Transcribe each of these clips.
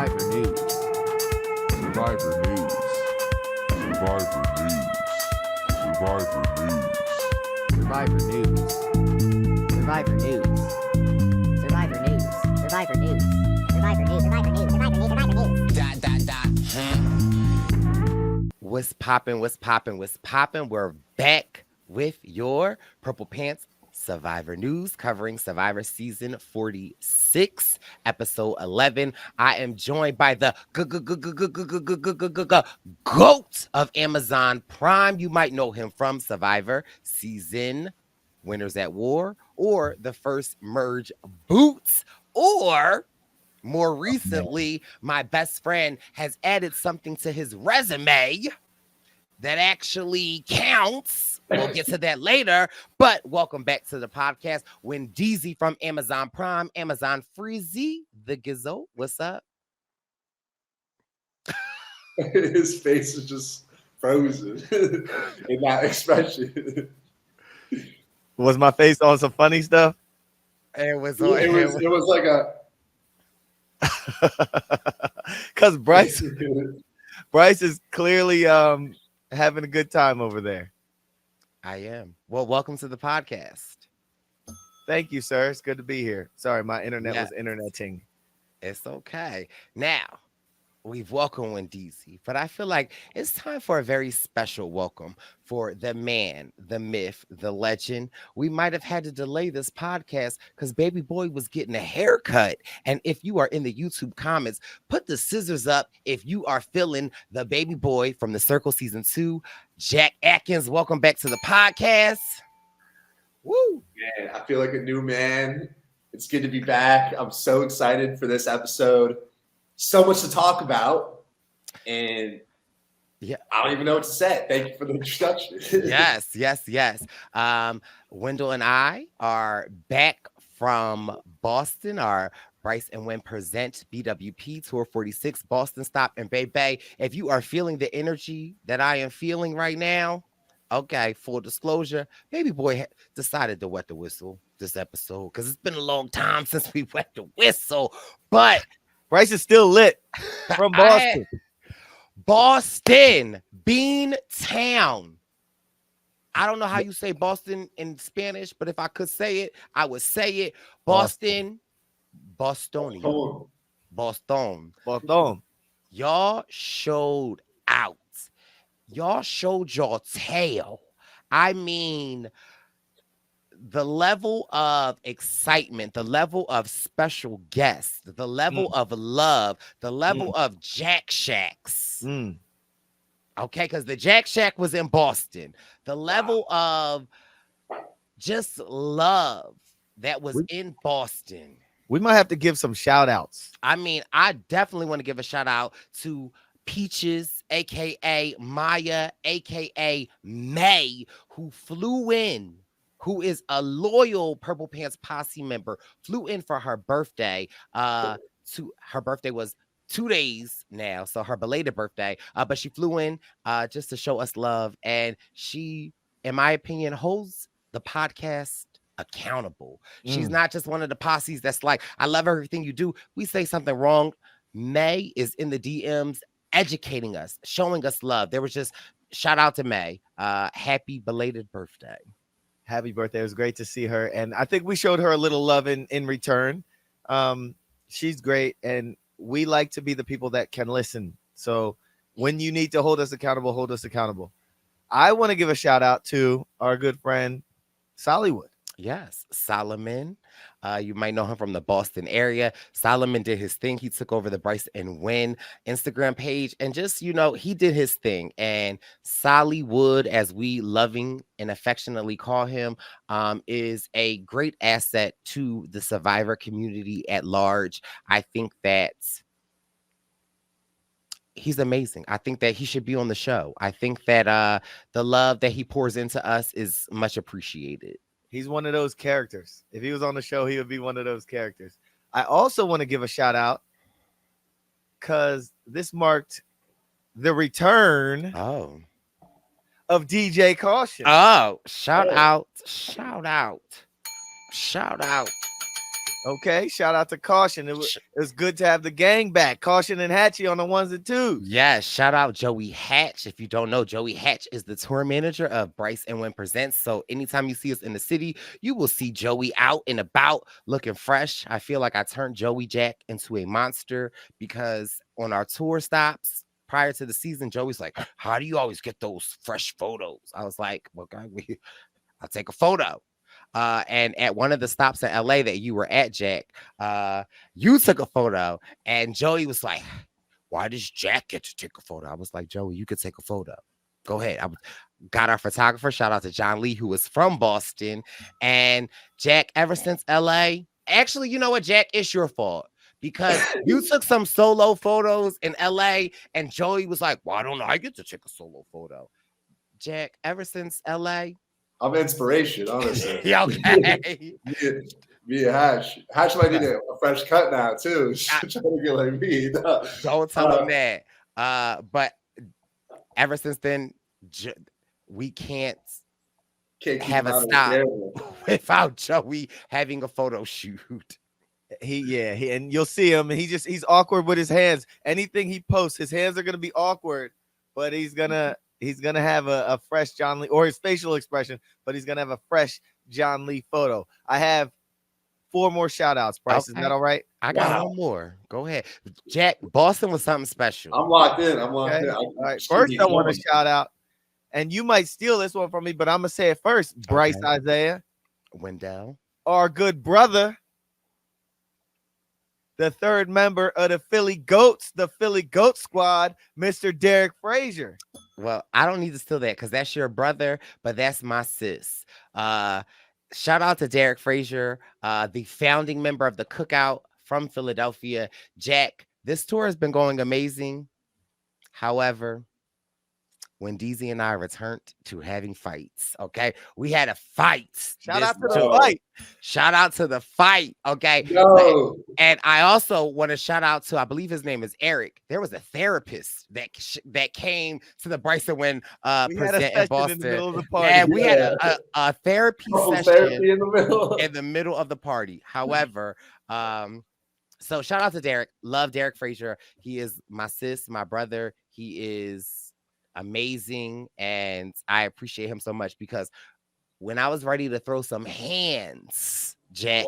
Survivor News. Survivor News. Survivor News. Survivor News. Survivor News. Survivor News. Survivor News. Survivor News. Survivor News. Survivor News. Survivor News. Survivor News. What's poppin'? What's poppin'? What's poppin'? We're back with your Purple Pants Survivor News, covering Survivor Season 46, Episode 11. I am joined by the GOAT of Amazon Prime. You might know him from Survivor Season Winners at War, or the first Merge Boots, or more recently, my best friend has added something to his resume that actually counts. We'll get to that later, but welcome back to the podcast. Wendell from Amazon Prime, Amazon Freezy, the Gizzo. What's up? His face is just frozen in that expression. Was my face on some funny stuff? It was like a because Brice is clearly having a good time over there. I am. Well, welcome to the podcast. Thank you, sir. It's good to be here. Sorry, my internet was interneting. It's okay. Now, we've welcomed Wendell, but I feel like it's time for a very special welcome for the man, the myth, the legend. We might have had to delay this podcast because baby boy was getting a haircut. And if you are in the YouTube comments, put the scissors up if you are feeling the baby boy from The Circle Season 2. Jack Atkins, welcome back to the podcast. Woo! Man, I feel like a new man. It's good to be back. I'm so excited for this episode. So much to talk about, and yeah, I don't even know what to say. Thank you for the introduction. yes. Wendell and I are back from Boston. Our Brice and Wynn present BWP Tour 46, Boston Stop and Bay Bay. If you are feeling the energy that I am feeling right now, okay, full disclosure, baby boy decided to wet the whistle this episode because it's been a long time since we wet the whistle, but Brice is still lit from Boston. Boston, Bean Town. I don't know how you say Boston in Spanish, but if I could say it, I would say it. Boston. Boston. Y'all showed out. Y'all showed your tail. I mean, the level of excitement, the level of special guests, the level of love, the level of Jack Shacks. Okay, because the Jack Shack was in Boston. The level of just love that was in Boston. We might have to give some shout outs. I mean, I definitely want to give a shout out to Peaches, aka Maya, aka May, who flew in, who is a loyal Purple Pants Posse member, flew in for her birthday. Her birthday was 2 days now, so her belated birthday. But she flew in just to show us love, and she, in my opinion, holds the podcast accountable. She's not just one of the posses that's like, I love everything you do. We say something wrong, May is in the DMs educating us, showing us love. There was just shout out to May. Happy belated birthday. Happy birthday. It was great to see her. And I think we showed her a little love in return. She's great. And we like to be the people that can listen. So when you need to hold us accountable, hold us accountable. I want to give a shout out to our good friend, Sollywood. Yes, Solomon. You might know him from the Boston area. Solomon did his thing. He took over the Brice and Wynn Instagram page and just, he did his thing. And Sollywood, as we loving and affectionately call him, is a great asset to the Survivor community at large. I think that he's amazing. I think that he should be on the show. I think that the love that he pours into us is much appreciated. He's one of those characters. If he was on the show, he would be one of those characters. I also want to give a shout out because this marked the return of DJ Caution. Oh, shout out. Okay, shout out to Caution. It was good to have the gang back. Caution and Hatchie on the ones and twos. Yes, shout out Joey Hatch. If you don't know, Joey Hatch is the tour manager of Brice and Wendell Presents. So anytime you see us in the city, you will see Joey out and about looking fresh. I feel like I turned Joey Jack into a monster because on our tour stops prior to the season, Joey's like, "How do you always get those fresh photos?" I was like, "Well, God, I'll take a photo." And at one of the stops in LA that you were at, Jack, you took a photo, and Joey was like, "Why does Jack get to take a photo?" I was like, "Joey, you could take a photo. Go ahead." Got our photographer. Shout out to John Lee, who is from Boston. And Jack, ever since LA, actually, you know what, Jack, it's your fault. Because you took some solo photos in LA, and Joey was like, "Why don't I get to take a solo photo?" Jack, ever since LA, I'm inspiration, honestly. yeah, okay. Me and Hash. Hash might need a fresh cut now too. Trying to get like me. No. Don't tell him that. But ever since then, we can't keep have him a out of the stop camera. without Joey having a photo shoot. And you'll see him, and he's awkward with his hands. Anything he posts, his hands are gonna be awkward, but he's gonna have a fresh John Lee, or his facial expression, but he's gonna have a fresh John Lee photo. I have 4 more shout outs, Brice. Okay. Is that all right? I got one more. Go ahead. Jack, Boston was something special. I'm locked in. I'm locked Okay. in. All right. First, I want to shout out, and you might steal this one from me, but I'm gonna say it first. Brice Izyah, Wendell, our good brother, the third member of the Philly Goats squad, Mr. Derek Frazier. Well, I don't need to steal that because that's your brother, but that's my sis. Shout out to Derek Frazier, the founding member of the Cookout from Philadelphia. Jack, this tour has been going amazing. However, when DZ and I returned to having fights, okay, we had a fight. Shout out to the fight. Shout out to the fight, okay. No. And I also want to shout out to, I believe his name is Eric. There was a therapist that came to the Brice and Wendell present in Boston. In the middle of the party. And we had a therapy session Therapy in the middle. of the party. However, so shout out to Derek. Love Derek Frazier. He is my sis, my brother. He is amazing, and I appreciate him so much because when I was ready to throw some hands, Jack,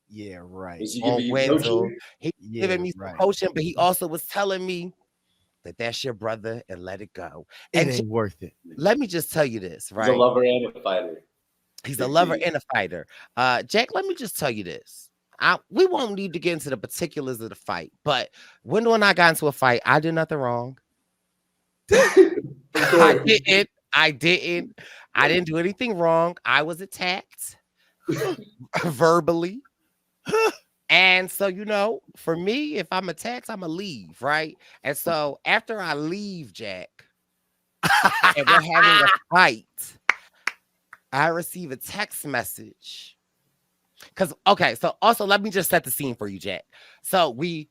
yeah, right, On Wendell, he giving me some coaching, but he also was telling me that that's your brother and let it go. It ain't worth it. Let me just tell you this, right? He's a lover and a fighter. He's a lover and a fighter. Jack, let me just tell you this. We won't need to get into the particulars of the fight, but Wendell and I got into a fight. I did nothing wrong. I didn't do anything wrong. I was attacked verbally. And so, for me, if I'm attacked, I'm gonna leave, right? And so after I leave, Jack, and we're having a fight, I receive a text message. So also let me just set the scene for you, Jack. So we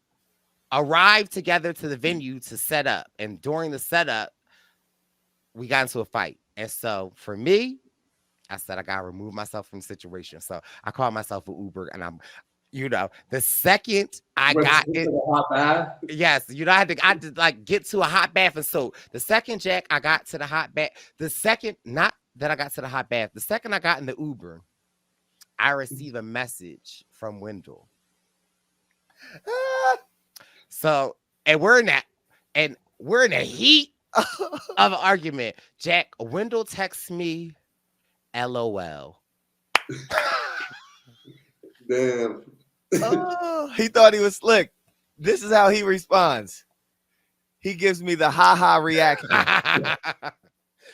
arrived together to the venue to set up, and during the setup, we got into a fight. And so for me, I said I gotta remove myself from the situation. So I called myself an Uber, and I'm, the second I got it, yes, I had to like get to a hot bath and soap. The second, Jack, I got to the hot bath. The second, not that I got to the hot bath. The second I got in the Uber, I received a message from Wendell. So, and we're in the heat of an argument. Jack, Wendell texts me, LOL. Damn. Oh, he thought he was slick. This is how he responds. He gives me the ha-ha reaction.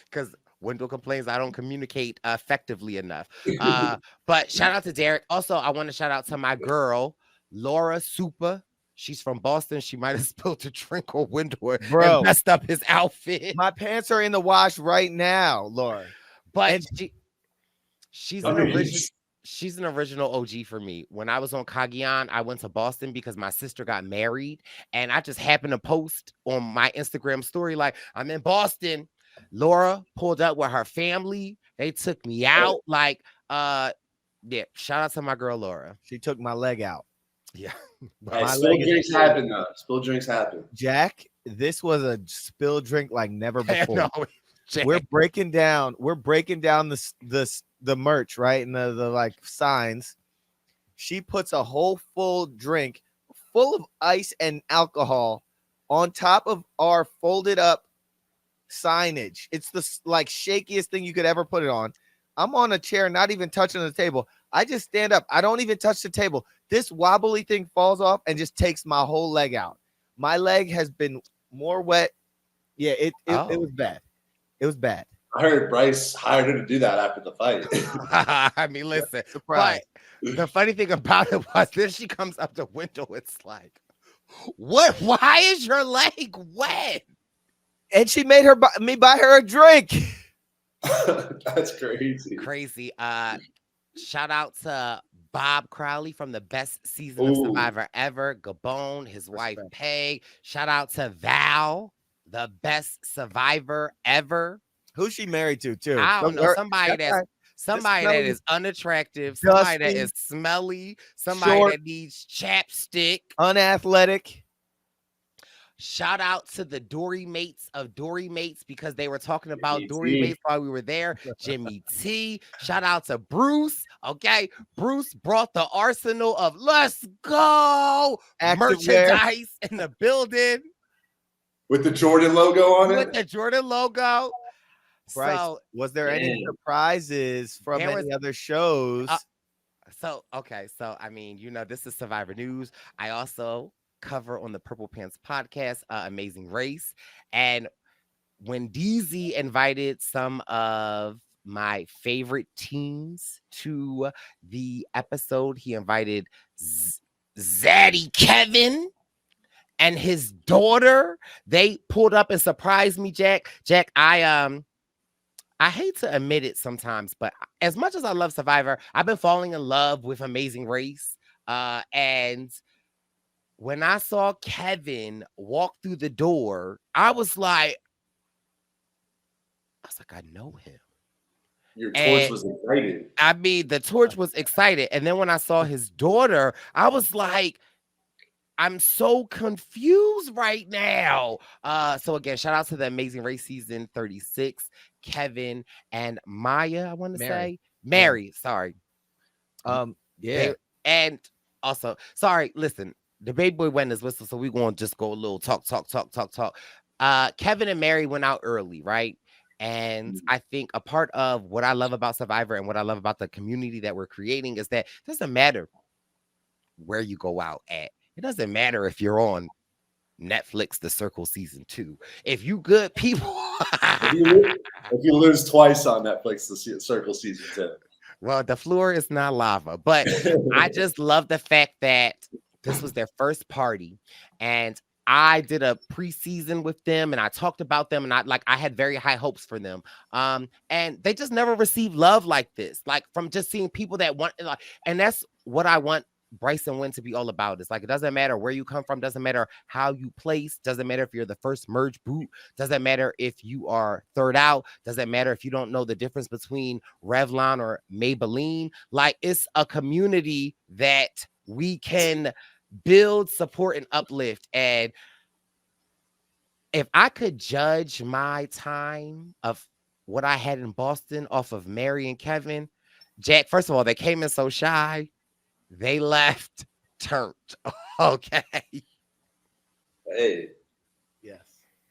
Because Wendell complains I don't communicate effectively enough. But shout out to Derek. Also, I want to shout out to my girl, Laura Super. She's from Boston. She might have spilled a drink on Wendell and messed up his outfit. My pants are in the wash right now, Laura. But she's an original OG for me. When I was on Cagayan, I went to Boston because my sister got married, and I just happened to post on my Instagram story like, I'm in Boston. Laura pulled up with her family. They took me out. Like, Yeah, shout out to my girl Laura. She took my leg out. Yeah. Hey, My spilled leg drinks is- happen though. Spilled drinks happen. Jack, this was a spilled drink like never before. No, Jack. We're breaking down the merch, right? And the like signs. She puts a whole full drink full of ice and alcohol on top of our folded up signage. It's the like shakiest thing you could ever put it on. I'm on a chair, not even touching the table. I just stand up. I don't even touch the table. This wobbly thing falls off and just takes my whole leg out. My leg has been more wet. Yeah, it was bad. It was bad. I heard Brice hired her to do that after the fight. I mean, listen, Surprise. but the funny thing about it was then she comes up to Wendell. It's like, what? Why is your leg wet? And she made me buy her a drink. That's crazy. Crazy. Shout out to Bob Crowley from the best season of Ooh. Survivor ever. Gabon, his wife Respect. Peg. Shout out to Val, the best survivor ever. Who's she married to, too? I don't know. Somebody that that is unattractive, somebody that dusty, is smelly, somebody short, that needs chapstick. unathletic. Shout out to the Dory mates of Dory mates because they were talking about Jimmy Dory T. mates while we were there. Jimmy T. Shout out to Bruce. Okay. Bruce brought the arsenal of let's go Activewear. merchandise in the building With the Jordan logo on with it. the Jordan logo. Bryce, So, was there any Damn. surprises from There any was- other shows? okay. So, I mean, this is Survivor News. I also cover on the Purple Pants podcast, Amazing Race. And when DZ invited some of my favorite teams to the episode, he invited Zaddy Kevin and his daughter. They pulled up and surprised me, Jack. Jack, I hate to admit it sometimes, but as much as I love Survivor, I've been falling in love with Amazing Race. And when I saw Kevin walk through the door, I was like, I know him. Your And- torch was excited. I mean, the torch was excited. And then when I saw his daughter, I was like, I'm so confused right now. So again, shout out to the Amazing Race season 36, Kevin and Maya, I want to say. Mary, sorry. Yeah. They- and also, sorry, listen, the baby boy went his whistle, so we're going to just go a little talk. Kevin and Mary went out early, right? And I think a part of what I love about Survivor and what I love about the community that we're creating is that it doesn't matter where you go out at. It doesn't matter if you're on Netflix, The Circle season 2. If you good people, If you lose twice on Netflix, the Circle season 2. well, the floor is not lava, but I just love the fact that this was their first party, and I did a preseason with them, and I talked about them, and I had very high hopes for them. And they just never received love like this, like from just seeing people that want, and that's what I want Brice and Wynn to be all about. It's like, it doesn't matter where you come from, doesn't matter how you place, doesn't matter if you're the first merge boot, doesn't matter if you are third out, doesn't matter if you don't know the difference between Revlon or Maybelline. Like, it's a community that we can build, support, and uplift. And if I could judge my time of what I had in Boston off of Mary and Kevin, Jack, first of all, they came in so shy. They left turned. Okay. Hey. Yes.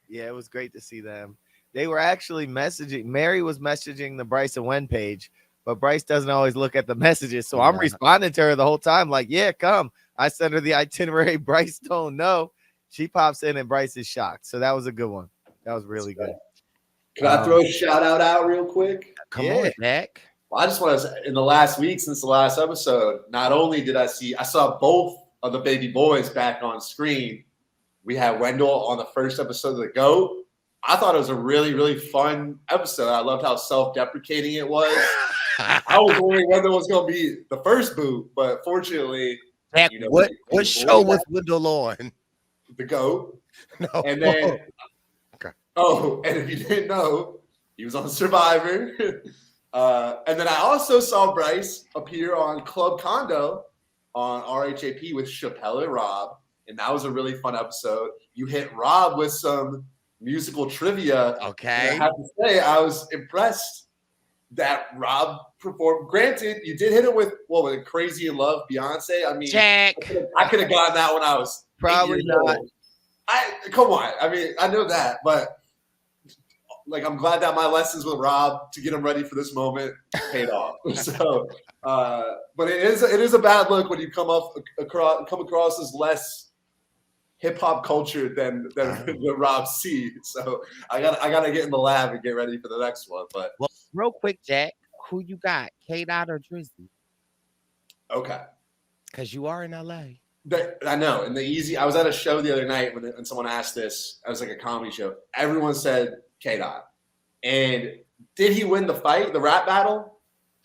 Yeah, it was great to see them. They were actually messaging. Mary was messaging the Brice and Wen page, but Brice doesn't always look at the messages. So I'm Yeah. responding to her the whole time, like, yeah, come. I sent her the itinerary. Brice don't know. She pops in and Brice is shocked. So that was a good one. That was really good. Can I throw a shout out real quick? Come Yeah. on, Jack. Well, I just want to, in the last week since the last episode, not only did I saw both of the baby boys back on screen. We had Wendell on the first episode of The GOAT. I thought it was a really, really fun episode. I loved how self-deprecating it was. I was wondering Wendell was going to be the first boot, but fortunately, Jack, you know, what we- show was Wendell on? The GOAT. No. And then, Okay. oh, and if you didn't know, he was on Survivor. And then I also saw Brice appear on Club Condo on RHAP with Chappelle and Rob, and that was a really fun episode. You hit Rob with some musical trivia. And Okay. I have to say, I was impressed that Rob performed. Granted, you did hit it with Crazy in Love, Beyonce. I mean, Jack. I could have gotten that when I was Probably 8 years not. old. Come on. I mean, I know that, but like, I'm glad that my lessons with Rob to get him ready for this moment paid off. So, but it is a bad look when you come across as less hip hop culture than Rob C. So I gotta get in the lab and get ready for the next one. But Well, real quick, Jack, who you got, K-Dot or Drizzy? okay. Because you are in LA. I know. And I was at a show the other night when someone asked this. I was like a comedy show. Everyone said K-Dot. And did he win the fight, the rap battle?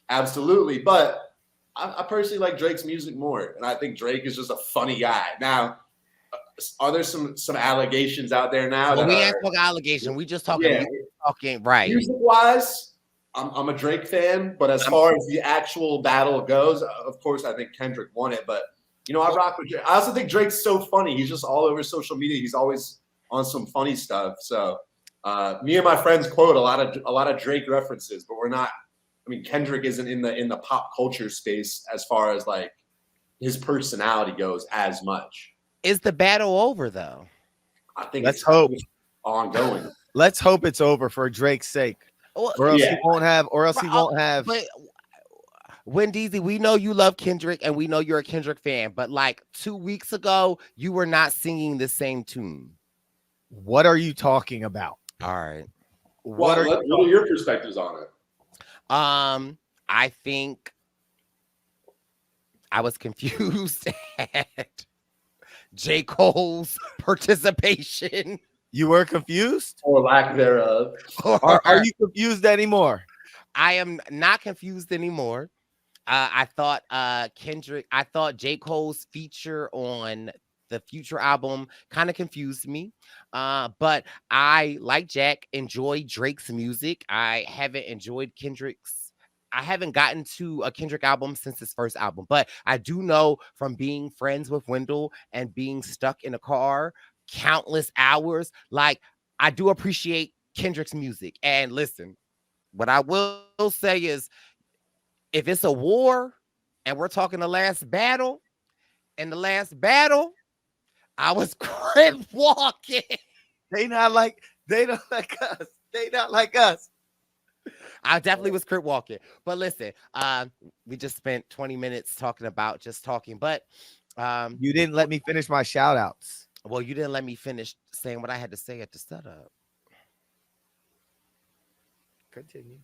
Absolutely. But I personally like Drake's music more. And I think Drake is just a funny guy. Now, are there some allegations out there now? Well, we ain't talking allegation. We just talking, right. Music-wise, I'm a Drake fan. But as far as the actual battle goes, of course, I think Kendrick won it. But, I rock with Drake. I also think Drake's so funny. He's just all over social media. He's always on some funny stuff. So me and my friends quote a lot of Drake references, but we're not. I mean, Kendrick isn't in the pop culture space as far as like his personality goes as much. Is the battle over though? I think Let's hope ongoing. Let's hope it's over for Drake's sake, or else he won't have. But Wendy, we know you love Kendrick, and we know you're a Kendrick fan. But like 2 weeks ago, you were not singing the same tune. What are you talking about? All right. What are your perspectives on it? I think I was confused at J. Cole's participation. You were confused? Or lack thereof. Are you confused anymore? I am not confused anymore. I thought J. Cole's feature on the Future album kind of confused me. But I, like Jack, enjoy Drake's music. I haven't gotten to a Kendrick album since his first album, but I do know from being friends with Wendell and being stuck in a car countless hours, like I do appreciate Kendrick's music. And listen, what I will say is, if it's a war and we're talking the last battle, in the last battle, I was crib walking. They don't like us. They not like us. I definitely was crib walking. But listen, we just spent 20 minutes talking. But you didn't let me finish my shout outs. Well, you didn't let me finish saying what I had to say at the setup. Continue.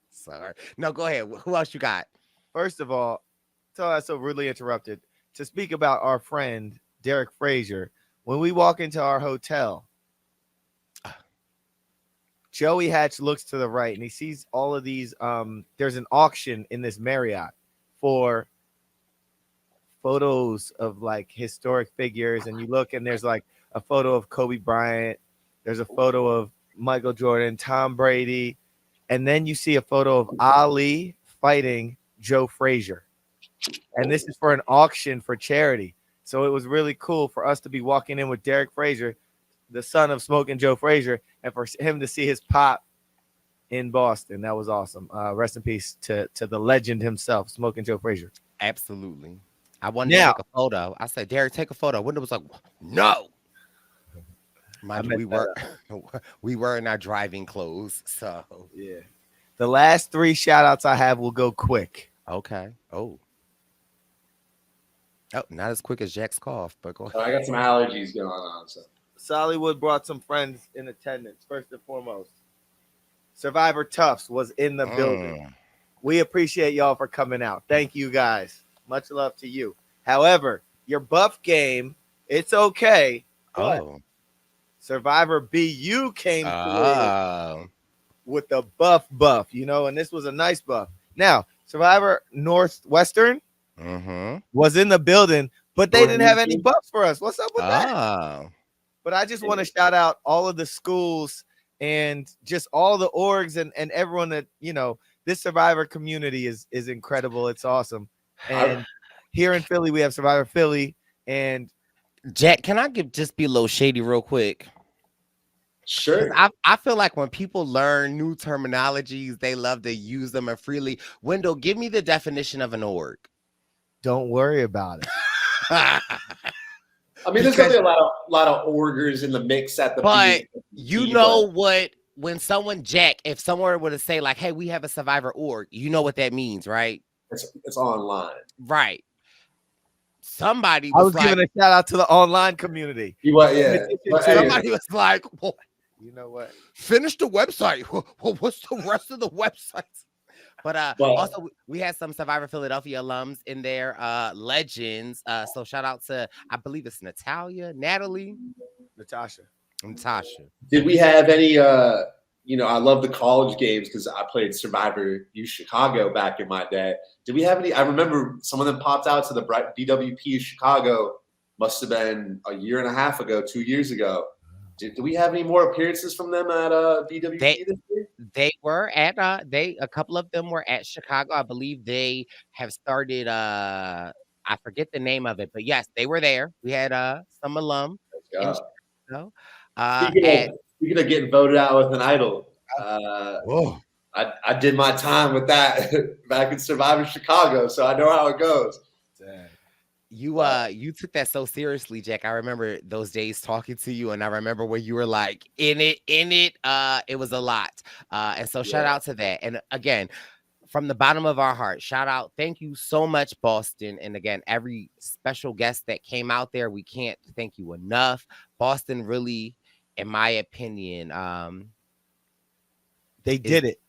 Sorry. No, go ahead. Who else you got? First of all, so I so rudely interrupted to speak about our friend Derek Frazier. When we walk into our hotel, Joey Hatch looks to the right and he sees all of these. There's an auction in this Marriott for photos of like historic figures, and you look and there's like a photo of Kobe Bryant, there's a photo of Michael Jordan, Tom Brady, and then you see a photo of Ali fighting Joe Frazier. And this is for an auction for charity. So it was really cool for us to be walking in with Derek Frazier, the son of Smoking Joe Frazier, and for him to see his pop in Boston. That was awesome. Rest in peace to the legend himself, Smoking Joe Frazier. Absolutely. I wanted to take a photo. I said, Derek, take a photo. Wendell was like, no. Mind you, we were in our driving clothes. So yeah. The last 3 shout outs I have will go quick. Okay. Oh, not as quick as Jack's cough, but go ahead. I got some allergies going on. So Sollywood brought some friends in attendance. First and foremost, Survivor Tufts was in the building. We appreciate y'all for coming out. Thank you guys. Much love to you. However, your buff game, it's okay. Oh, Survivor BU came through with the buff, and this was a nice buff. Now, Survivor Northwestern was in the building, but they didn't have any buffs for us. What's up with that? But I just want to shout out all of the schools and just all the orgs and everyone that, this Survivor community is incredible. It's awesome. And here in Philly, we have Survivor Philly. And Jack, can I just be a little shady real quick? Sure. I feel like when people learn new terminologies, they love to use them and freely. Wendell, give me the definition of an org. don't worry about it. I mean, there's gonna be a lot of orgers in the mix at the But beginning, what, when someone, Jack, if someone were to say like, hey, we have a Survivor org, you know what that means, right? it's online. Right. Somebody I was was like, giving a shout out to the online community. Yeah. But, hey, somebody was like, well, You know what? finish the website. Well, what's the rest of the websites? But also we had some Survivor Philadelphia alums in there, legends. So shout out to, I believe it's Natasha. did we have any? I love the college games because I played Survivor U Chicago back in my day. Did we have any? I remember some of them popped out to the BWP Chicago. Must have been a year and a half ago, 2 years ago. Do we have any more appearances from them at BWP this year? They were at a couple of them were at Chicago. I believe they have started I forget the name of it, but yes, they were there. We had some alum in Chicago. Speaking of getting voted out with an idol, I did my time with that back in Survivor Chicago, so I know how it goes. Dang. You took that so seriously, Jack. I remember those days talking to you, and I remember when you were like in it. It was a lot. And so shout out to that. And again, from the bottom of our heart, shout out. Thank you so much, Boston. And again, every special guest that came out there, we can't thank you enough. Boston really, in my opinion, They did it.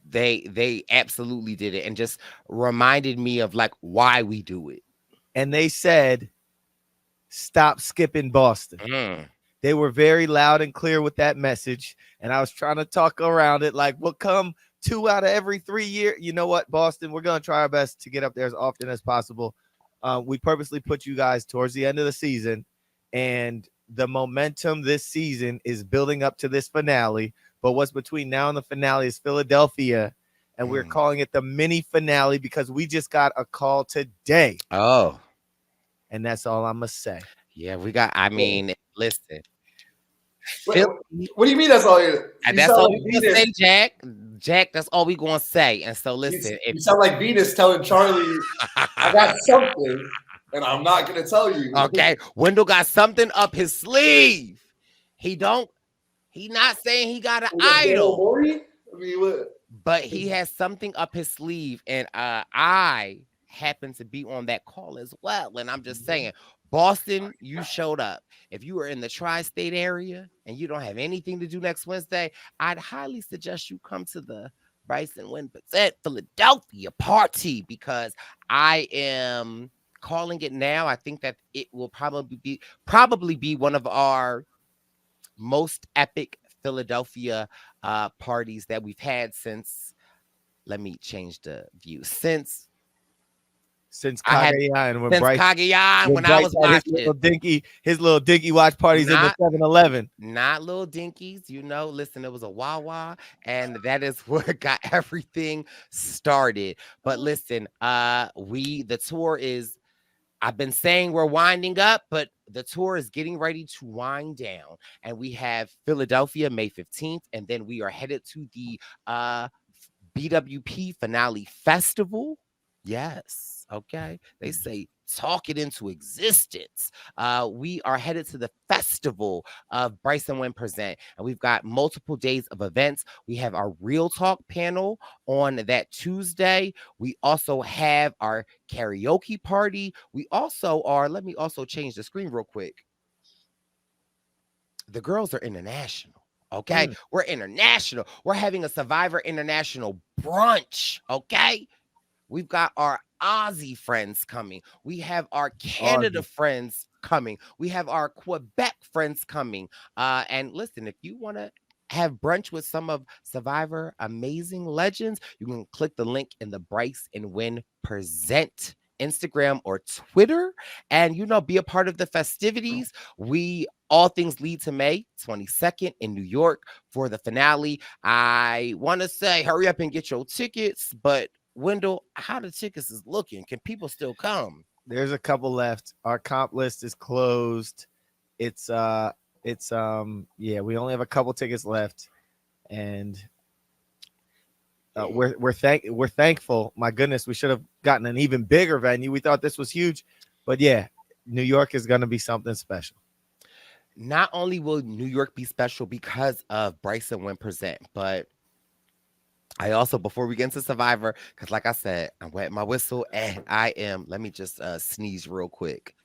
They absolutely did it, and just reminded me of like why we do it. And they said, stop skipping Boston. They were very loud and clear with that message. And I was trying to talk around it like, we'll come 2 out of every 3 years. You know what, Boston? We're going to try our best to get up there as often as possible. We purposely put you guys towards the end of the season. And the momentum this season is building up to this finale. But what's between now and the finale is Philadelphia. And we're calling it the mini finale because we just got a call today. Oh. And that's all I'm going to say. Yeah, we got, I mean, listen. What do you mean that's all you? That's all we gonna say, Jack. Jack, that's all we gonna say. And so listen, you sound like Venus telling Charlie, I got something, and I'm not gonna tell you. Okay, Wendell got something up his sleeve. He not saying he got an idol. I mean, what? But he has something up his sleeve, and I happen to be on that call as well. And I'm just saying, Boston, you showed up. If you are in the tri-state area and you don't have anything to do next Wednesday, I'd highly suggest you come to the Brice and Wendell Present Philadelphia party, because I am calling it now. I think that it will probably be one of our most epic Philadelphia parties that we've had since, let me change the view, since Cagayan, when I was watching his little dinky watch parties in the 7-Eleven. Not little dinkies, listen, it was a Wawa, and that is what got everything started. But listen, the tour is, I've been saying we're winding up, but the tour is getting ready to wind down. And we have Philadelphia May 15th, and then we are headed to the BWP Finale Festival. Yes, okay. They say talk it into existence. We are headed to the festival of Brice and Wendell Present, and we've got multiple days of events. We have our Real Talk panel on that Tuesday. We also have our karaoke party. We also are, let me also change the screen real quick. The girls are international. Okay, we're international. We're having a Survivor International brunch. Okay, we've got our Aussie friends coming. We have our Canada friends coming. We have our Quebec friends coming. And listen, if you want to have brunch with some of Survivor amazing legends, you can click the link in the Brice and Wendell Present Instagram or Twitter and, be a part of the festivities. All things lead to May 22nd in New York for the finale. I want to say hurry up and get your tickets, but Wendell, how the tickets is looking? Can people still come? There's a couple left. Our comp list is closed. We only have a couple tickets left, and we're thankful. My goodness, we should have gotten an even bigger venue. We thought this was huge, but yeah, New York is going to be something special. Not only will New York be special because of Brice and Wynn present, but I also, before we get into Survivor, because like I said, I'm wetting my whistle and let me just sneeze real quick.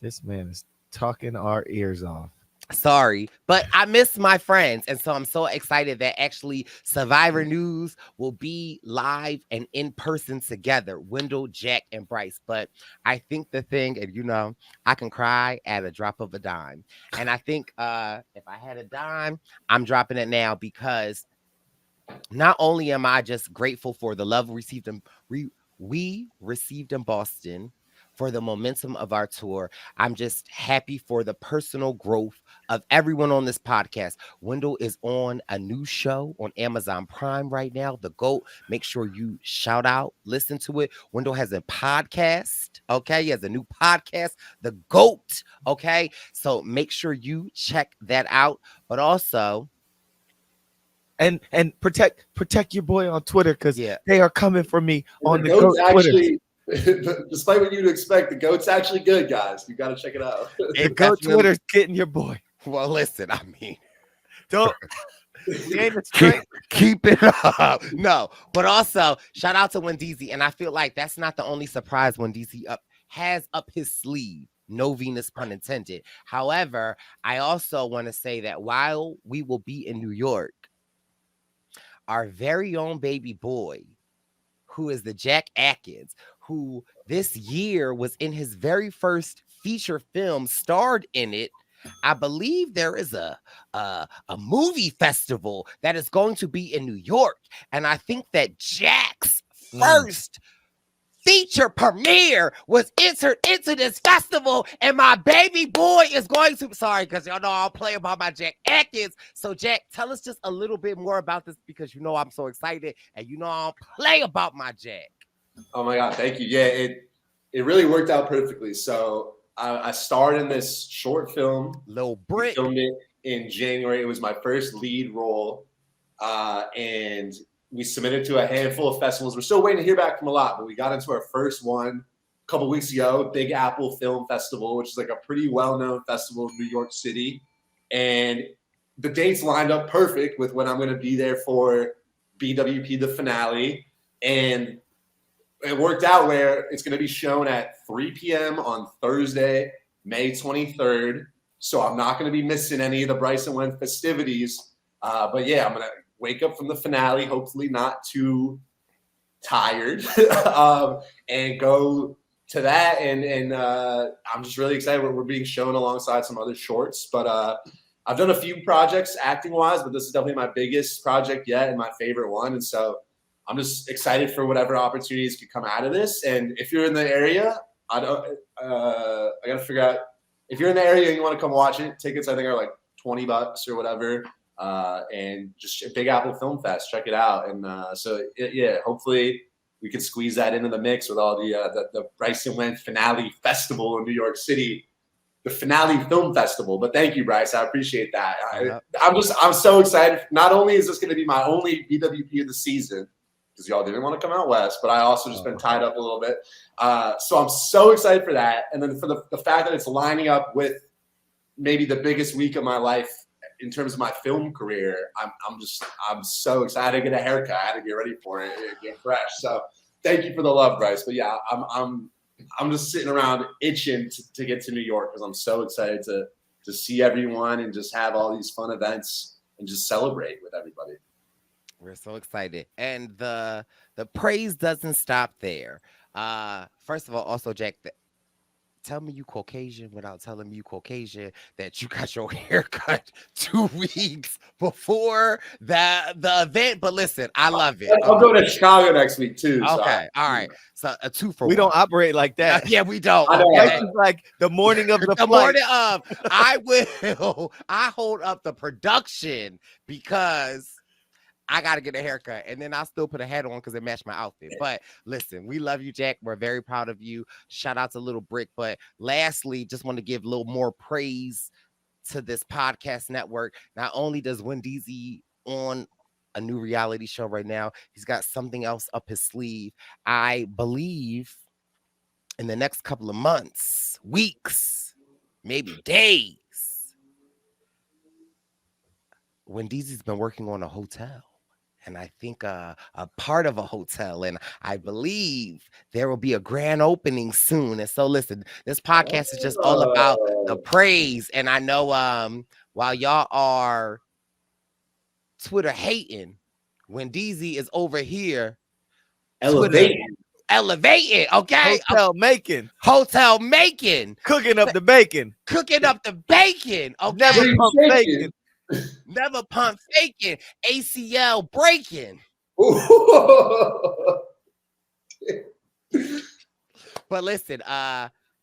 This man is talking our ears off. Sorry, but I miss my friends. And so I'm so excited that actually Survivor News will be live and in person together. Wendell, Jack, and Brice. But I think the thing, and I can cry at a drop of a dime. And I think if I had a dime, I'm dropping it now because not only am I just grateful for the love we received in Boston, for the momentum of our tour, I'm just happy for the personal growth of everyone on this podcast. Wendell is on a new show on Amazon Prime right now, The GOAT. Make sure you shout out, listen to it. Wendell has a podcast, okay? He has a new podcast, The GOAT, okay? So make sure you check that out. But also, and protect your boy on Twitter, because they are coming for me on the GOAT's GOAT Twitter. actually, despite what you'd expect, the GOAT's actually good, guys. You got to check it out. The GOAT Twitter's getting your boy. Well, listen, I mean, don't keep it up. No, but also shout out to Wendeezy, and I feel like that's not the only surprise Wendeezy has up his sleeve. No Venus pun intended. However, I also want to say that while we will be in New York, our very own baby boy, who is the Jack Atkins, who this year was in his very first feature film, starred in it. I believe there is a movie festival that is going to be in New York. And I think that Jack's first feature premiere was entered into this festival, and my baby boy is going to, sorry, because y'all know I'll play about my Jack Atkins. So Jack, tell us just a little bit more about this, because I'm so excited, and I'll play about my Jack. Oh my God, thank you. Yeah, it really worked out perfectly. So I starred in this short film. Lil Brick. Filmed it in January. It was my first lead role, and we submitted to a handful of festivals. We're still waiting to hear back from a lot, but we got into our first one a couple weeks ago, Big Apple Film Festival, which is like a pretty well-known festival in New York City. And the dates lined up perfect with when I'm going to be there for BWP, the finale. And it worked out where it's going to be shown at 3 p.m. on Thursday, May 23rd. So I'm not going to be missing any of the Brice and Wynn festivities. But yeah, I'm going to wake up from the finale, hopefully not too tired, and go to that. And I'm just really excited. We're being shown alongside some other shorts. But I've done a few projects acting-wise, but this is definitely my biggest project yet and my favorite one. And so I'm just excited for whatever opportunities could come out of this. And if you're in the area, I got to figure out, if you're in the area and you want to come watch it, tickets I think are like $20 or whatever. And just Big Apple Film Fest, check it out. And hopefully we could squeeze that into the mix with all the Brice and Wynn finale festival in New York City, the finale film festival. But thank you, Brice. I appreciate that. I'm so excited. Not only is this going to be my only BWP of the season, because y'all didn't want to come out west, but I also just been tied up a little bit. So I'm so excited for that. And then for the fact that it's lining up with maybe the biggest week of my life in terms of my film career, I'm so excited to get a haircut. I had to get ready for it and get fresh. So thank you for the love, Brice. But yeah, I'm just sitting around itching to get to New York, because I'm so excited to see everyone and just have all these fun events and just celebrate with everybody. We're so excited. And the praise doesn't stop there. First of all, also, Jack, tell me you Caucasian without telling me you Caucasian that you got your hair cut 2 weeks before the event. But listen, I love it. I'm going to Chicago next week too. So Okay, all right. So a 2 for We 1. don't operate like that. Yeah, we don't. I know. That's Okay? just like the morning of the The flight. morning of, I hold up the production because I got to get a haircut, and then I'll still put a hat on because it matched my outfit. But listen, we love you, Jack. We're very proud of you. Shout out to Little Brick. But lastly, just want to give a little more praise to this podcast network. Not only does Wendell on a new reality show right now, he's got something else up his sleeve. I believe in the next couple of months, weeks, maybe days, Wendell's been working on a hotel. And I think a part of a hotel. And I believe there will be a grand opening soon. And so listen, this podcast is just all about the praise. And I know while y'all are Twitter hating, Wendell is over here elevating. Elevating, okay? Hotel making, Hotel making, cooking up the bacon. cooking up the bacon, okay? Never pump bacon. Never pump faking, ACL breaking. But listen,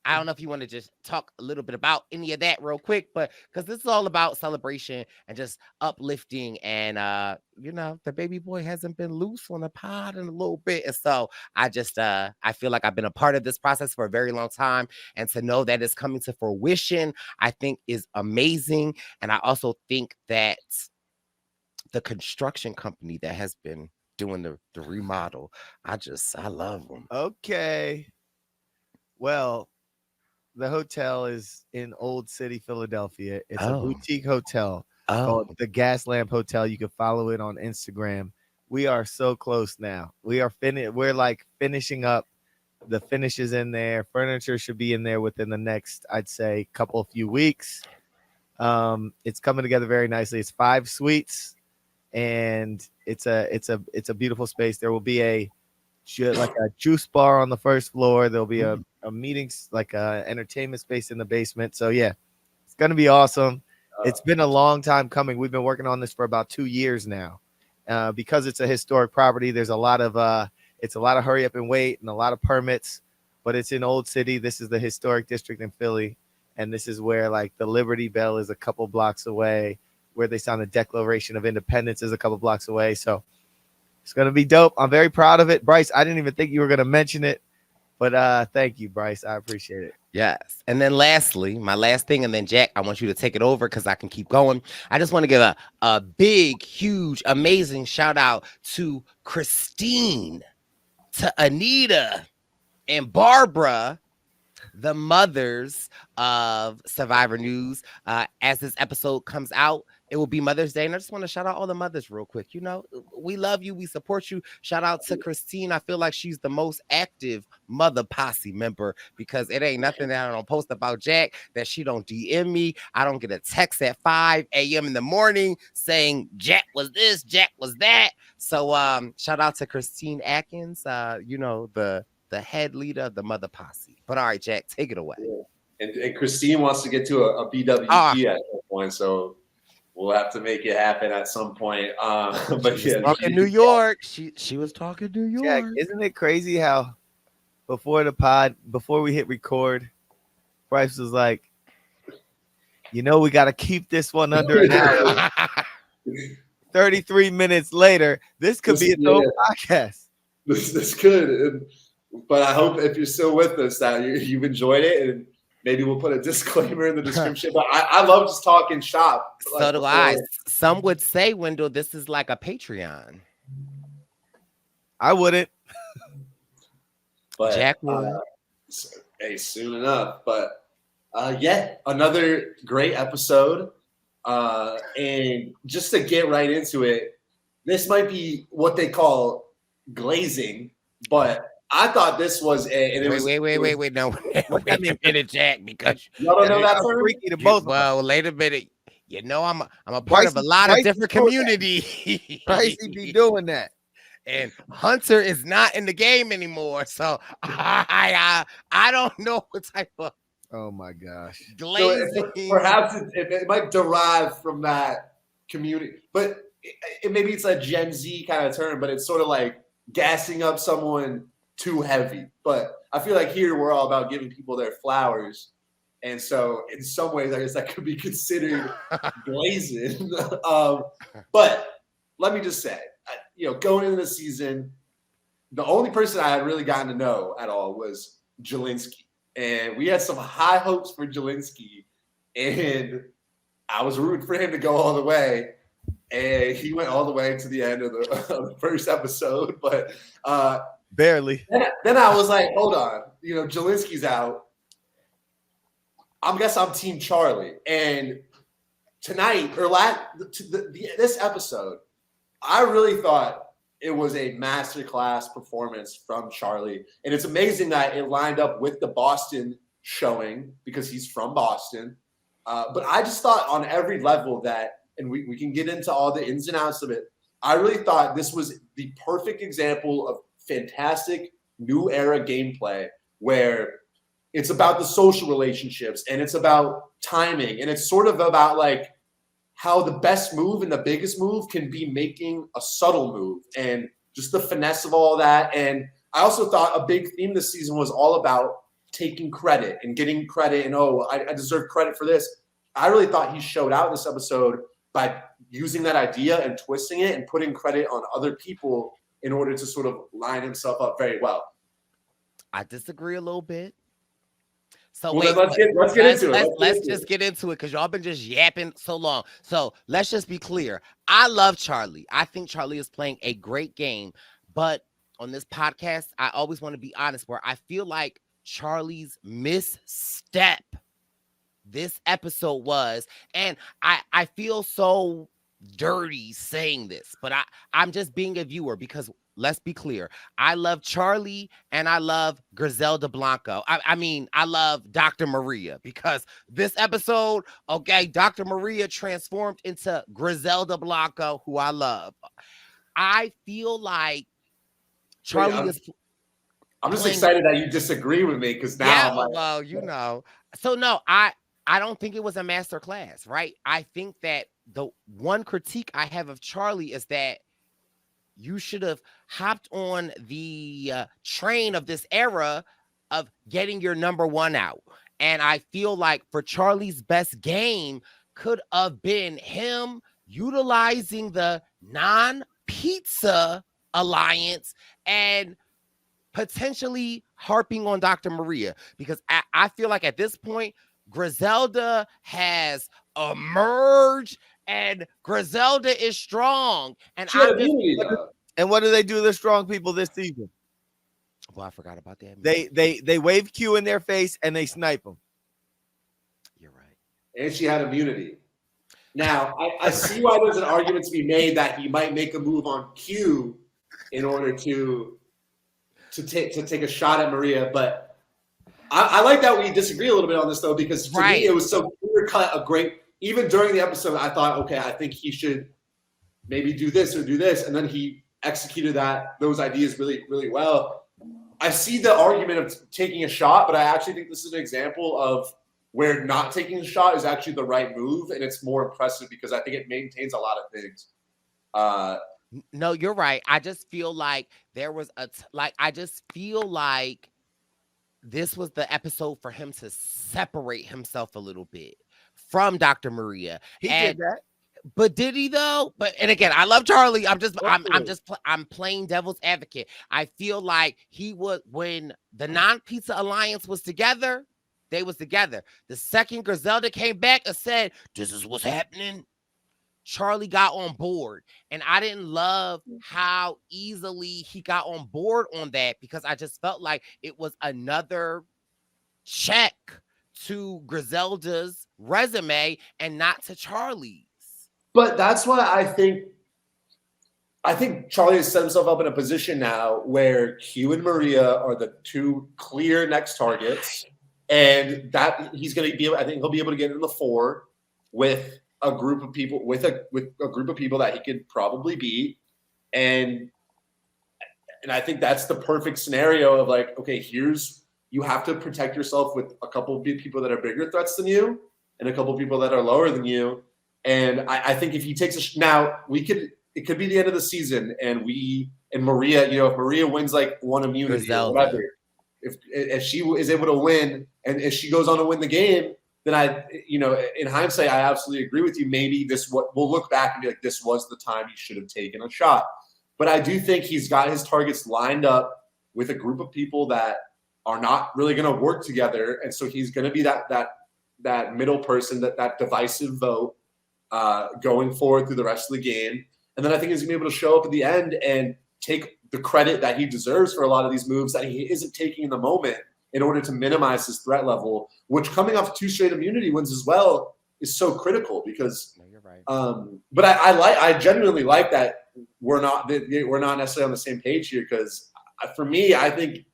I don't know if you want to just talk a little bit about any of that real quick, but because this is all about celebration and just uplifting. And the baby boy hasn't been loose on the pod in a little bit. And so I just I feel like I've been a part of this process for a very long time. And to know that it's coming to fruition, I think is amazing. And I also think that the construction company that has been doing the remodel, I love them. Okay. Well, the hotel is in Old City, Philadelphia. It's a boutique hotel called the Gas Lamp Hotel. You can follow it on Instagram. We are so close now. We're like finishing up. The finishes in there. Furniture should be in there within the next, I'd say, few weeks. It's coming together very nicely. It's 5 suites, and it's a beautiful space. There will be a juice bar on the first floor. There'll be a meetings, like a entertainment space in the basement. So yeah, it's gonna be awesome. It's been a long time coming. We've been working on this for about 2 years now. Because it's a historic property, there's a lot of hurry up and wait and a lot of permits, but it's in Old City. This is the historic district in Philly, and this is where like the Liberty Bell is a couple blocks away, where they signed the Declaration of Independence is a couple blocks away. So it's gonna be dope. I'm very proud of it. Brice, I didn't even think you were gonna mention it, but thank you, Brice. I appreciate it. Yes. And then lastly, my last thing, and then Jack, I want you to take it over because I can keep going. I just want to give a big, huge, amazing shout out to Christine, to Anita, and Barbara, the mothers of Survivor News. As this episode comes out, it will be Mother's Day. And I just want to shout out all the mothers real quick. You know, we love you. We support you. Shout out to Christine. I feel like she's the most active mother posse member, because it ain't nothing that I don't post about Jack that she don't DM me. I don't get a text at 5 a.m. in the morning saying Jack was this, Jack was that. So shout out to Christine Atkins, the head leader of the mother posse. But all right, Jack, take it away. And Christine wants to get to a BWP at some point, so we'll have to make it happen at some point. But yeah, talking New York. She was talking New York. Jack, isn't it crazy how before we hit record, Brice was like, we got to keep this one under an hour. 33 minutes later, this could be its own podcast. This could. But I hope if you're still with us that you've enjoyed it, and maybe we'll put a disclaimer in the description. But I love just talking shop. So do I. Some would say, Wendell, this is like a Patreon. I wouldn't. But Jack would. Hey, soon enough. But another great episode. And just to get right into it, this might be what they call glazing, but I thought this was wait, no, wait a minute, Jack, because y'all don't know that term? Freaky to both. Well, wait a minute. I'm a part of a lot of different communities. Brice be doing that. And Hunter is not in the game anymore, so I don't know what type of Oh my gosh. So Glazing. perhaps it might derive from that community, but maybe it's a Gen Z kind of term, but it's sort of like gassing up someone too heavy. But I feel like here we're all about giving people their flowers. And so in some ways, I guess that could be considered glazing. But let me just say, going into the season, the only person I had really gotten to know at all was Jelinski. And we had some high hopes for Jelinski. And I was rooting for him to go all the way. And he went all the way to the end of the first episode. But barely. Then I was like, hold on. Jelinski's out. I guess I'm Team Charlie. And tonight, or this episode, I really thought it was a masterclass performance from Charlie. And it's amazing that it lined up with the Boston showing because he's from Boston. But I just thought on every level that, and we can get into all the ins and outs of it, I really thought this was the perfect example of fantastic new era gameplay where it's about the social relationships and it's about timing and it's sort of about like how the best move and the biggest move can be making a subtle move and just the finesse of all that. And I also thought a big theme this season was all about taking credit and getting credit and, I deserve credit for this. I really thought he showed out this episode by using that idea and twisting it and putting credit on other people in order to sort of line himself up very well. I disagree a little bit. So well, wait, let's get into it. Let's just get into it because y'all been just yapping so long. So let's just be clear. I love Charlie. I think Charlie is playing a great game. But on this podcast, I always want to be honest where I feel like Charlie's misstep this episode was, and I feel so dirty saying this, but I'm just being a viewer because let's be clear. I love Charlie and I love Griselda Blanco. I mean, I love Dr. Maria because this episode, okay, Dr. Maria transformed into Griselda Blanco, who I love. I feel like Charlie is. I'm just excited that you disagree with me because now. Yeah, well, So no, I don't think it was a master class, right? I think that the one critique I have of Charlie is that you should have hopped on the train of this era of getting your number one out. And I feel like for Charlie's best game could have been him utilizing the non-pizza alliance and potentially harping on Dr. Maria. Because I feel like at this point, Griselda has emerged and Griselda is strong. And what do they do to the strong people this season? Well, I forgot about that. They wave Q in their face and they snipe them. You're right. And she had immunity. Now, I see why there's an argument to be made that he might make a move on Q in order to take a shot at Maria, but I like that we disagree a little bit on this though, because to me it was so clear cut a great. Even during the episode, I thought, okay, I think he should maybe do this or do this, and then he executed those ideas really, really well. I see the argument of taking a shot, but I actually think this is an example of where not taking a shot is actually the right move, and it's more impressive because I think it maintains a lot of things. No, you're right. I just feel like there was I just feel like this was the episode for him to separate himself a little bit from Dr. Maria. He did that. But did he though? And again, I love Charlie. I'm playing devil's advocate. I feel like he would, when the non-pizza alliance was together, they was together. The second Griselda came back and said, "This is what's happening," Charlie got on board. And I didn't love how easily he got on board on that because I just felt like it was another check to Griselda's resume and not to Charlie's. But that's why I think Charlie has set himself up in a position now where Q and Maria are the two clear next targets. And that he's going to be, I think he'll be able to get in the 4 with a group of people, with a group of people that he could probably beat. And I think that's the perfect scenario of like, okay, here's you have to protect yourself with a couple of people that are bigger threats than you and a couple of people that are lower than you. And I think if he takes now it could be the end of the season and Maria, if Maria wins like one immunity Griselda. or whatever, if she is able to win and if she goes on to win the game, then in hindsight, I absolutely agree with you. Maybe we'll look back and be like, this was the time he should have taken a shot. But I do think he's got his targets lined up with a group of people that are not really going to work together. And so he's going to be that middle person, that divisive vote going forward through the rest of the game. And then I think he's going to be able to show up at the end and take the credit that he deserves for a lot of these moves that he isn't taking in the moment in order to minimize his threat level, which coming off 2 straight immunity wins as well is so critical because No, you're right. but I genuinely like that we're not necessarily on the same page here because for me, I think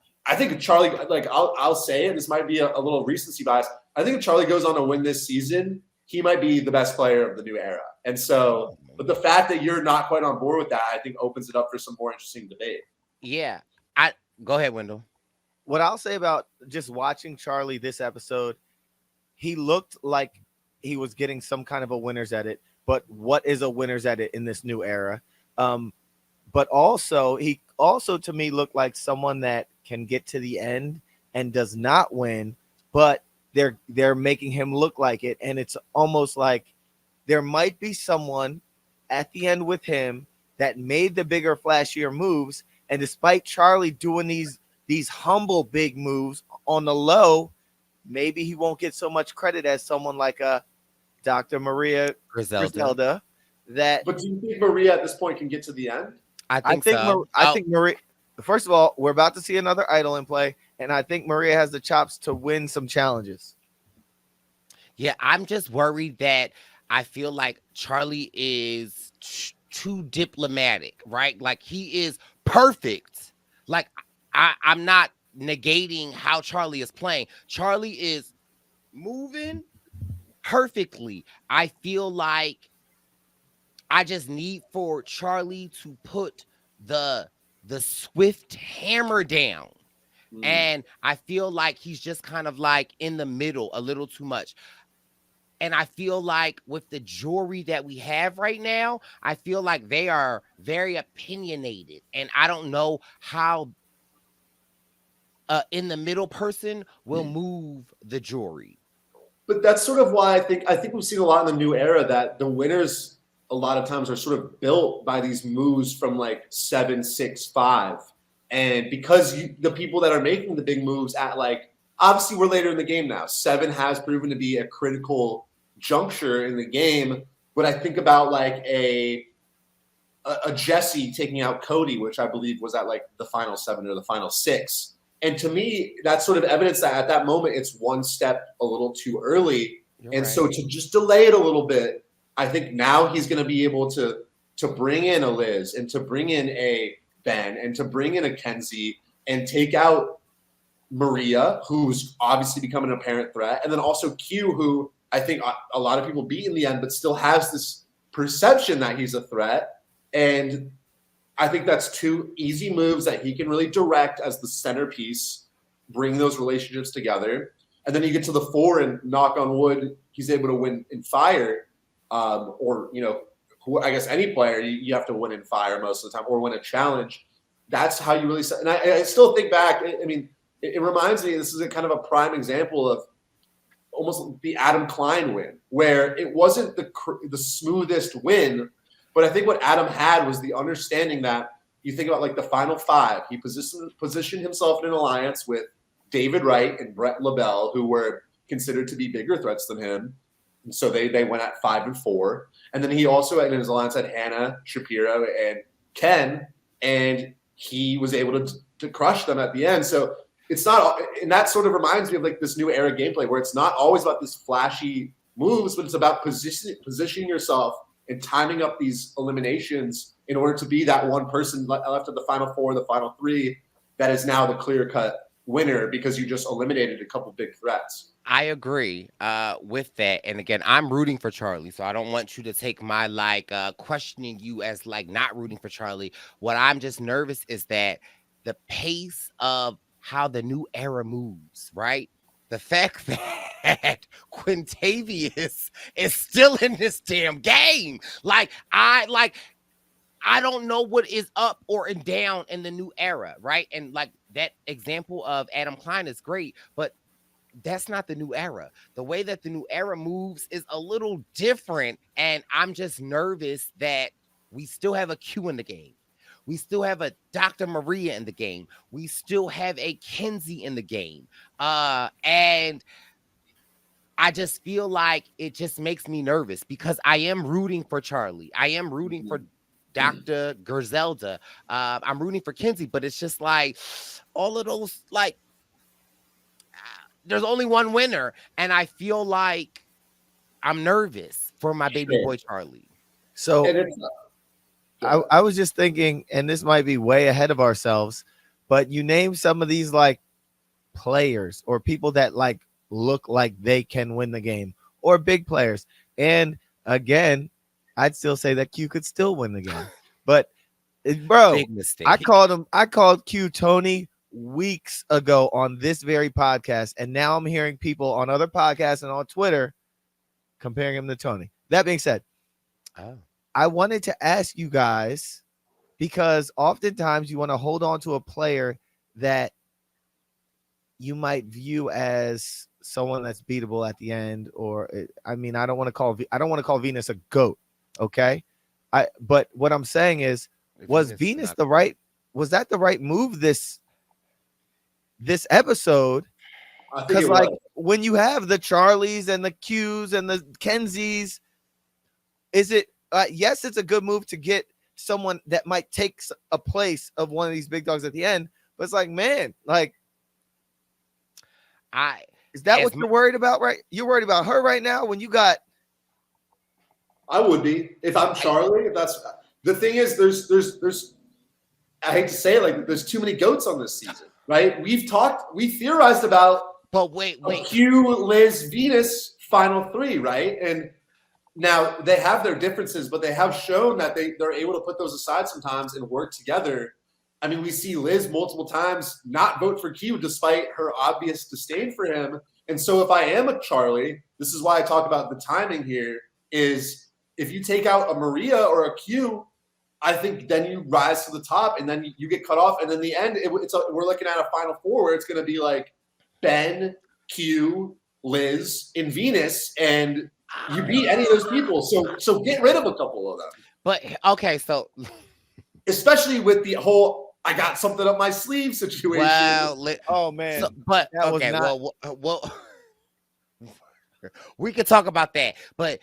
Charlie, like I'll say it, this might be a little recency bias. I think if Charlie goes on to win this season, he might be the best player of the new era. And so, but the fact that you're not quite on board with that, I think opens it up for some more interesting debate. Yeah. Go ahead, Wendell. What I'll say about just watching Charlie this episode, he looked like he was getting some kind of a winner's edit. But what is a winner's edit in this new era? But also, he also to me looked like someone that can get to the end and does not win, but they're making him look like it. And it's almost like there might be someone at the end with him that made the bigger, flashier moves. And despite Charlie doing these humble big moves on the low, maybe he won't get so much credit as someone like a Dr. Maria Griselda. But do you think Maria at this point can get to the end? I think so. I think Maria. First of all, we're about to see another idol in play, and I think Maria has the chops to win some challenges. Yeah, I'm just worried that I feel like Charlie is too diplomatic, right? Like he is perfect. Like I'm not negating how Charlie is playing. Charlie is moving perfectly. I feel like I just need for Charlie to put the swift hammer down. And I feel like he's just kind of like in the middle a little too much. And I feel like with the jury that we have right now, I feel like they are very opinionated. And I don't know how in the middle person will move the jury. But that's sort of why I think we've seen a lot in the new era that the winners a lot of times are sort of built by these moves from like 7, 6, 5. And because the people that are making the big moves at like, obviously we're later in the game now. 7 has proven to be a critical juncture in the game. But I think about like a Jesse taking out Cody, which I believe was at like the final 7 or the final 6. And to me, that's sort of evidence that at that moment, it's one step a little too early. So to just delay it a little bit, I think now he's going to be able to bring in a Liz and to bring in a Ben and to bring in a Kenzie and take out Maria, who's obviously become an apparent threat. And then also Q, who I think a lot of people beat in the end, but still has this perception that he's a threat. And I think that's 2 easy moves that he can really direct as the centerpiece, bring those relationships together. And then you get to the 4 and knock on wood, he's able to win in fire. Or, I guess any player, you have to win in fire most of the time or win a challenge. That's how you really – and I still think back. I mean, it reminds me, this is a kind of a prime example of almost the Adam Klein win, where it wasn't the smoothest win, but I think what Adam had was the understanding that you think about like the final 5. He positioned himself in an alliance with David Wright and Brett LaBelle, who were considered to be bigger threats than him. And so they went at 5 and 4. And then he also in his alliance had Hannah, Shapiro, and Ken, and he was able to crush them at the end. So it's not, and that sort of reminds me of like this new era gameplay where it's not always about this flashy moves, but it's about positioning yourself and timing up these eliminations in order to be that one person left at the final 4, the final 3, that is now the clear-cut winner because you just eliminated a couple big threats. I agree with that. And again, I'm rooting for Charlie. So I don't want you to take my questioning you as like not rooting for Charlie. What I'm just nervous is that the pace of how the new era moves, right? The fact that Quintavious is still in this damn game. I don't know what is up or down in the new era, right? And like that example of Adam Klein is great, but that's not the new era. The way that the new era moves is a little different. And I'm just nervous that we still have a Q in the game. We still have a Dr. Maria in the game. We still have a Kenzie in the game. And I just feel like it just makes me nervous because I am rooting for Charlie. I am rooting for Dr. Gerzelda. I'm rooting for Kenzie, but it's just like all of those, like, there's only one winner. And I feel like I'm nervous for my baby boy, Charlie. So I was just thinking, and this might be way ahead of ourselves, but you name some of these like players or people that like look like they can win the game or big players. And again, I'd still say that Q could still win the game. But bro, Big mistake. I called Q Tony weeks ago on this very podcast, and now I'm hearing people on other podcasts and on Twitter comparing him to Tony. That being said, I wanted to ask you guys, because oftentimes you want to hold on to a player that you might view as someone that's beatable at the end, or I mean, I don't want to call Venus a GOAT, okay? But what I'm saying is, was that the right move this episode? Because like when you have the Charlies and the Qs and the Kenzies, is it yes, it's a good move to get someone that might take a place of one of these big dogs at the end, but it's like, man, like, is that what you're worried about, right? You're worried about her right now when you got. I would be if I'm Charlie. If that's the thing is, there's. I hate to say it, like there's too many goats on this season, right? We theorized about. But wait. Q, Liz, Venus final three, right? And now they have their differences, but they have shown that they're able to put those aside sometimes and work together. I mean, we see Liz multiple times not vote for Q despite her obvious disdain for him. And so if I am a Charlie, this is why I talk about the timing here, is if you take out a Maria or a Q, I think then you rise to the top and then you get cut off. And then the end, we're looking at a final four where it's going to be like Ben, Q, Liz, and Venus, and you beat any of those people. So get rid of a couple of them. But okay, so especially with the whole I got something up my sleeve situation. Well, oh man. So, but okay, well, we could talk about that. But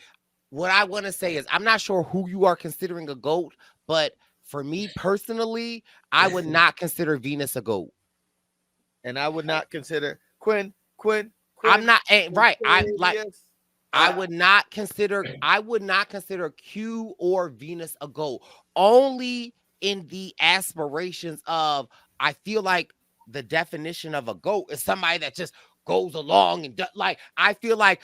what I want to say is I'm not sure who you are considering a GOAT, but for me personally, I would not consider Venus a GOAT. And I would not consider Quinn. I'm not right. I would not consider Q or Venus a GOAT. Only in the aspirations of, I feel like the definition of a GOAT is somebody that just goes along and like, I feel like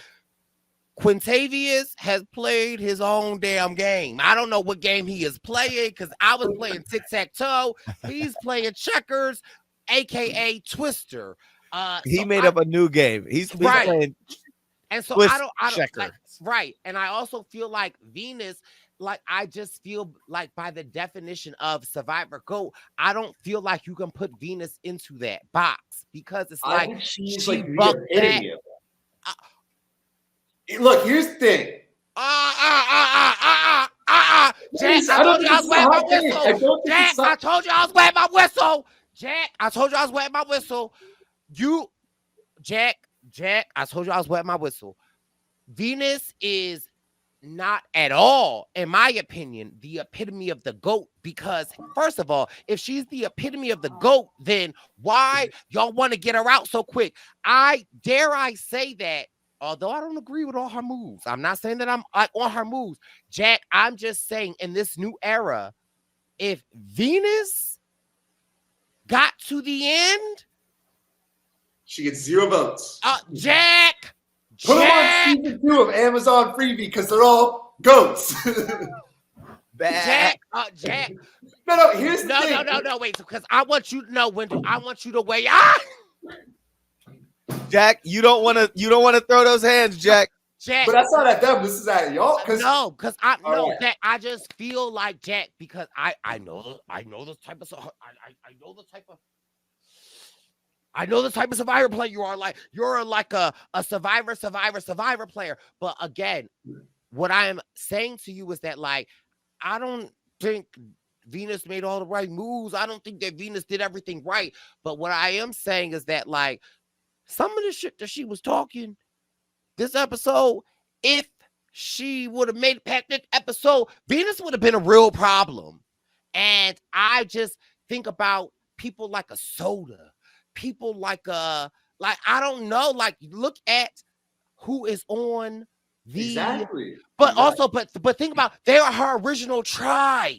Quintavious has played his own damn game. I don't know what game he is playing because I was playing tic-tac-toe. He's playing checkers, aka Twister. He made up a new game. He's right. Playing and so twist I don't checkers. like, right. And I also feel like Venus, like I just feel like by the definition of Survivor GOAT, I don't feel like you can put Venus into that box because it's like she's she like bucked back. Look, here's the thing. Jack, I told you I was wearing my whistle. Jack, I told you I was wearing my whistle. Jack, I told you I was wearing my whistle. Jack, I told you I was wearing my whistle. Venus is not at all, in my opinion, the epitome of the GOAT, because first of all, if she's the epitome of the GOAT, then why y'all want to get her out so quick? I say that, although I don't agree with all her moves. I'm not saying that I'm like on her moves. Jack, I'm just saying in this new era, if Venus got to the end, she gets 0 votes. Jack. Put them on season 2 of Amazon Freebie because they're all goats. Jack. No, here's the thing. No, wait, because I want you to know, Wendell, I want you to weigh Jack, you don't want to throw those hands, Jack. Jack. But that's not at them. This is at y'all. No, because I All no right. Jack. I just feel like Jack because I know the type of I know the type of. I know the type of survivor player you are. Like you're like a survivor player. But again, what I am saying to you is that like I don't think Venus made all the right moves. I don't think that Venus did everything right. But what I am saying is that like some of the shit that she was talking this episode, if she would have made it past this episode, Venus would have been a real problem. And I just think about people like a Soda. People like I don't know, like look at who is on the Exactly. but also but think about they are her original tribe.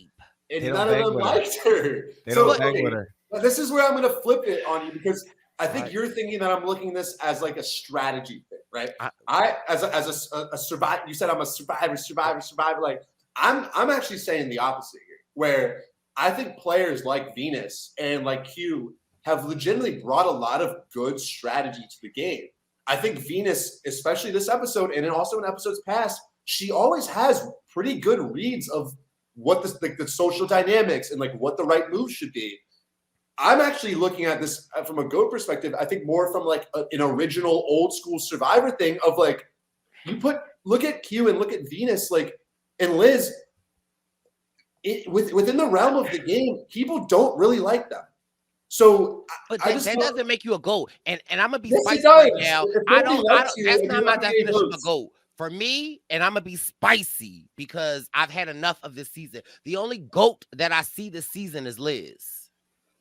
And They don't none of bang them with her. liked her. They So, don't bang okay, with her. this is where I'm going to flip it on you because I think Right. you're thinking that I'm looking at this as like a strategy thing, right? I- I as a survivor, you said I'm a survivor. Like I'm actually saying the opposite here, where I think players like Venus and like Q have legitimately brought a lot of good strategy to the game. I think Venus, especially this episode, and then also in episodes past, she always has pretty good reads of what the social dynamics and like what the right move should be. I'm actually looking at this from a GOAT perspective. I think more from like an original old school Survivor thing of like look at Q and look at Venus like and Liz. Within the realm of the game, people don't really like them. So But I that, just that feel- doesn't make you a GOAT. And I'm gonna be Yes, it spicy does. right now. If I nobody don't likes you, that's if not you're my not getting definition of a votes. GOAT. For me, and I'm gonna be spicy because I've had enough of this season. The only GOAT that I see this season is Liz.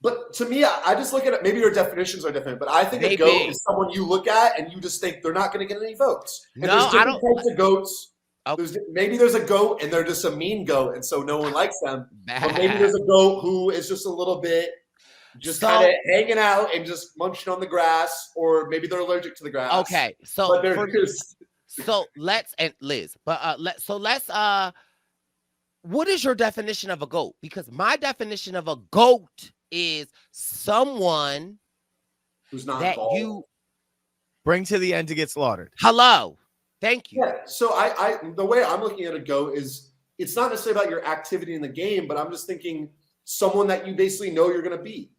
But to me, I just look at it. Maybe your definitions are different, but I think a Maybe. GOAT is someone you look at and you just think they're not going to get any votes. And No, there's I different don't- types of GOATs. Okay. Maybe there's a GOAT and they're just a mean GOAT, and so no one likes them. But maybe Bad. there's a GOAT who is just a little bit just So- kind of hanging out and just munching on the grass, or maybe they're allergic to the grass. Okay, so But they're for, just so let's and Liz, but let's what is your definition of a GOAT? Because my definition of a GOAT is someone who's not that involved. you Bring to the end to get slaughtered. hello. Thank you. Yeah. So I the way I'm looking at a GOAT is it's not necessarily about your activity in the game, but I'm just thinking someone that you basically know you're gonna beat.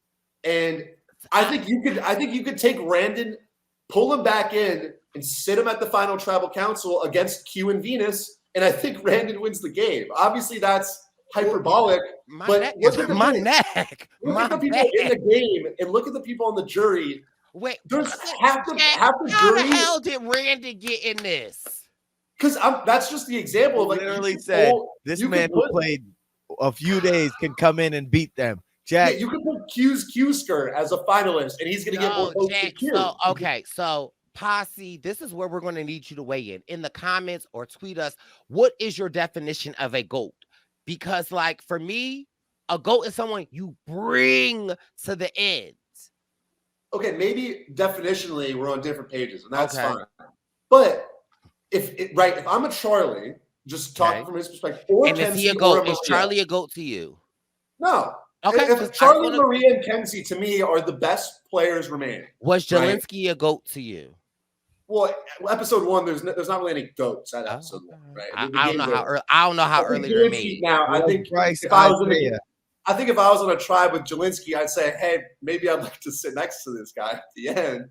And I think you could take Randon, pull him back in, and sit him at the final tribal council against Q and Venus, and I think Randon wins the game. Obviously, that's hyperbolic. My But neck, look at the my thing. neck, Look my at the people neck. in the game and look at the people on the jury. Wait, There's half the how the jury. hell did Randy get in this? Because that's just the example. Like, Literally you could said, pull- this you could man who put- played a few days can come in and beat them. Yeah, Jack, you could put Q skirt as a finalist, and he's going to get more votes than Jack, Q. so okay, so Posse, this is where we're going to need you to weigh in the comments or tweet us. What is your definition of a GOAT? Because, like, for me, a GOAT is someone you bring to the end. Okay, maybe definitionally we're on different pages, and that's Okay. fine. But if I'm a Charlie, just talking Okay. from his perspective, or And is Kenzie he a or GOAT? Maria. Is Charlie a GOAT to you? No. Okay. 'cause If I Charlie, wanna- Maria, and Kenzie to me are the best players remaining. was right. Jelinski a GOAT to you? Well, episode one, there's not really any goats at Oh, episode one, right? I The don't game's know how over. early. I don't know how I think early they're Jelinski made. now. I think Brice if I was in Izyah. I think if I was on a tribe with Jelinski, I'd say, hey, maybe I'd like to sit next to this guy at the end.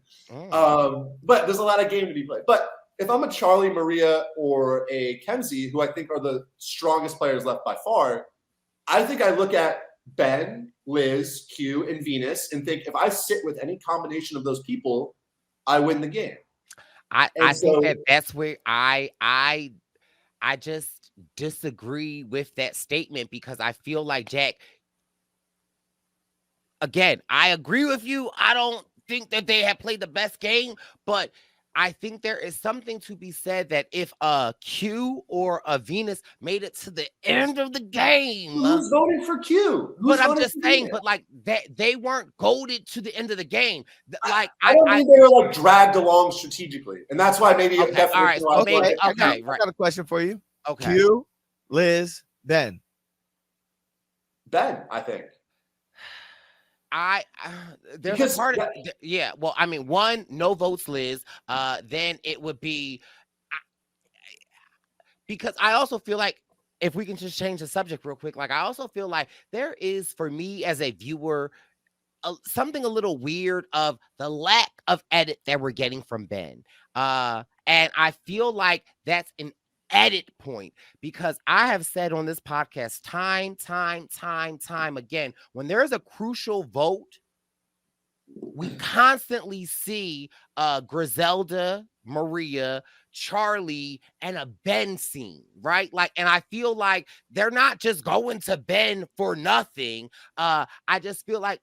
But there's a lot of game to be played. But if I'm a Charlie, Maria, or a Kenzie, who I think are the strongest players left by far, I think I look at Ben, Liz, Q, and Venus and think if I sit with any combination of those people, I win the game. I And think so- that's where I just disagree with that statement because I feel like Jack. Again, I agree with you. I don't think that they have played the best game, but I think there is something to be said that if a Q or a Venus made it to the end of the game, Who's voting for Q? Who's but I'm voting just for saying, Venus? but like that they weren't goaded to the end of the game. Like I don't mean they were like dragged along strategically, and that's why maybe Okay, all right, so definition-wise, maybe- like, I okay, got, right. I got a question for you. okay. Q, Liz, Ben. Ben, I think. There's Because a part of yeah. Well, I mean, one, no votes, Liz. Then it would be because I also feel like if we can just change the subject real quick, like I also feel like there is for me as a viewer something a little weird of the lack of edit that we're getting from Ben. And I feel like that's an edit point because I have said on this podcast time again, when there's a crucial vote, we constantly see Griselda, Maria, Charlie, and a Ben scene, right? Like, and I feel like they're not just going to Ben for nothing. I just feel like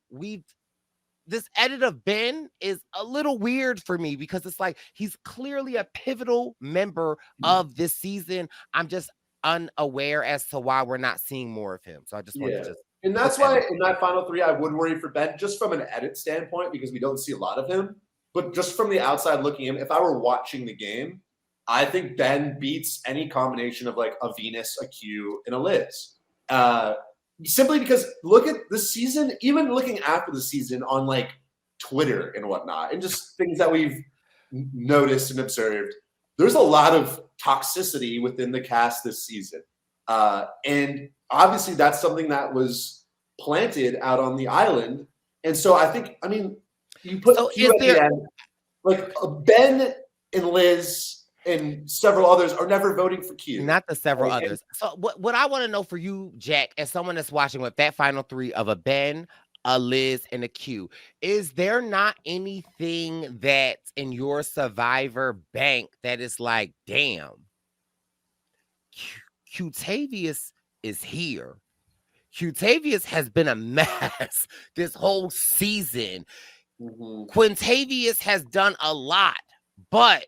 this edit of Ben is a little weird for me because it's like he's clearly a pivotal member of this season. I'm just unaware as to why we're not seeing more of him. So I just want to just. And that's why in that final three, I would worry for Ben just from an edit standpoint because we don't see a lot of him. But just from the outside looking in, if I were watching the game, I think Ben beats any combination of like a Venus, a Q, and a Liz. Simply because look at the season, even looking after the season on like Twitter and whatnot, and just things that we've noticed and observed, there's a lot of toxicity within the cast this season. And obviously that's something that was planted out on the island. And so I think, I mean, you put Q at the end, like Ben and Liz and several others are never voting for Q. Not the several others. So what I want to know for you, Jack, as someone that's watching with that final three of a Ben, a Liz, and a Q, is there not anything that's in your Survivor bank that is like, damn, Qtavious is here. Qtavious has been a mess this whole season. Quintavious has done a lot, but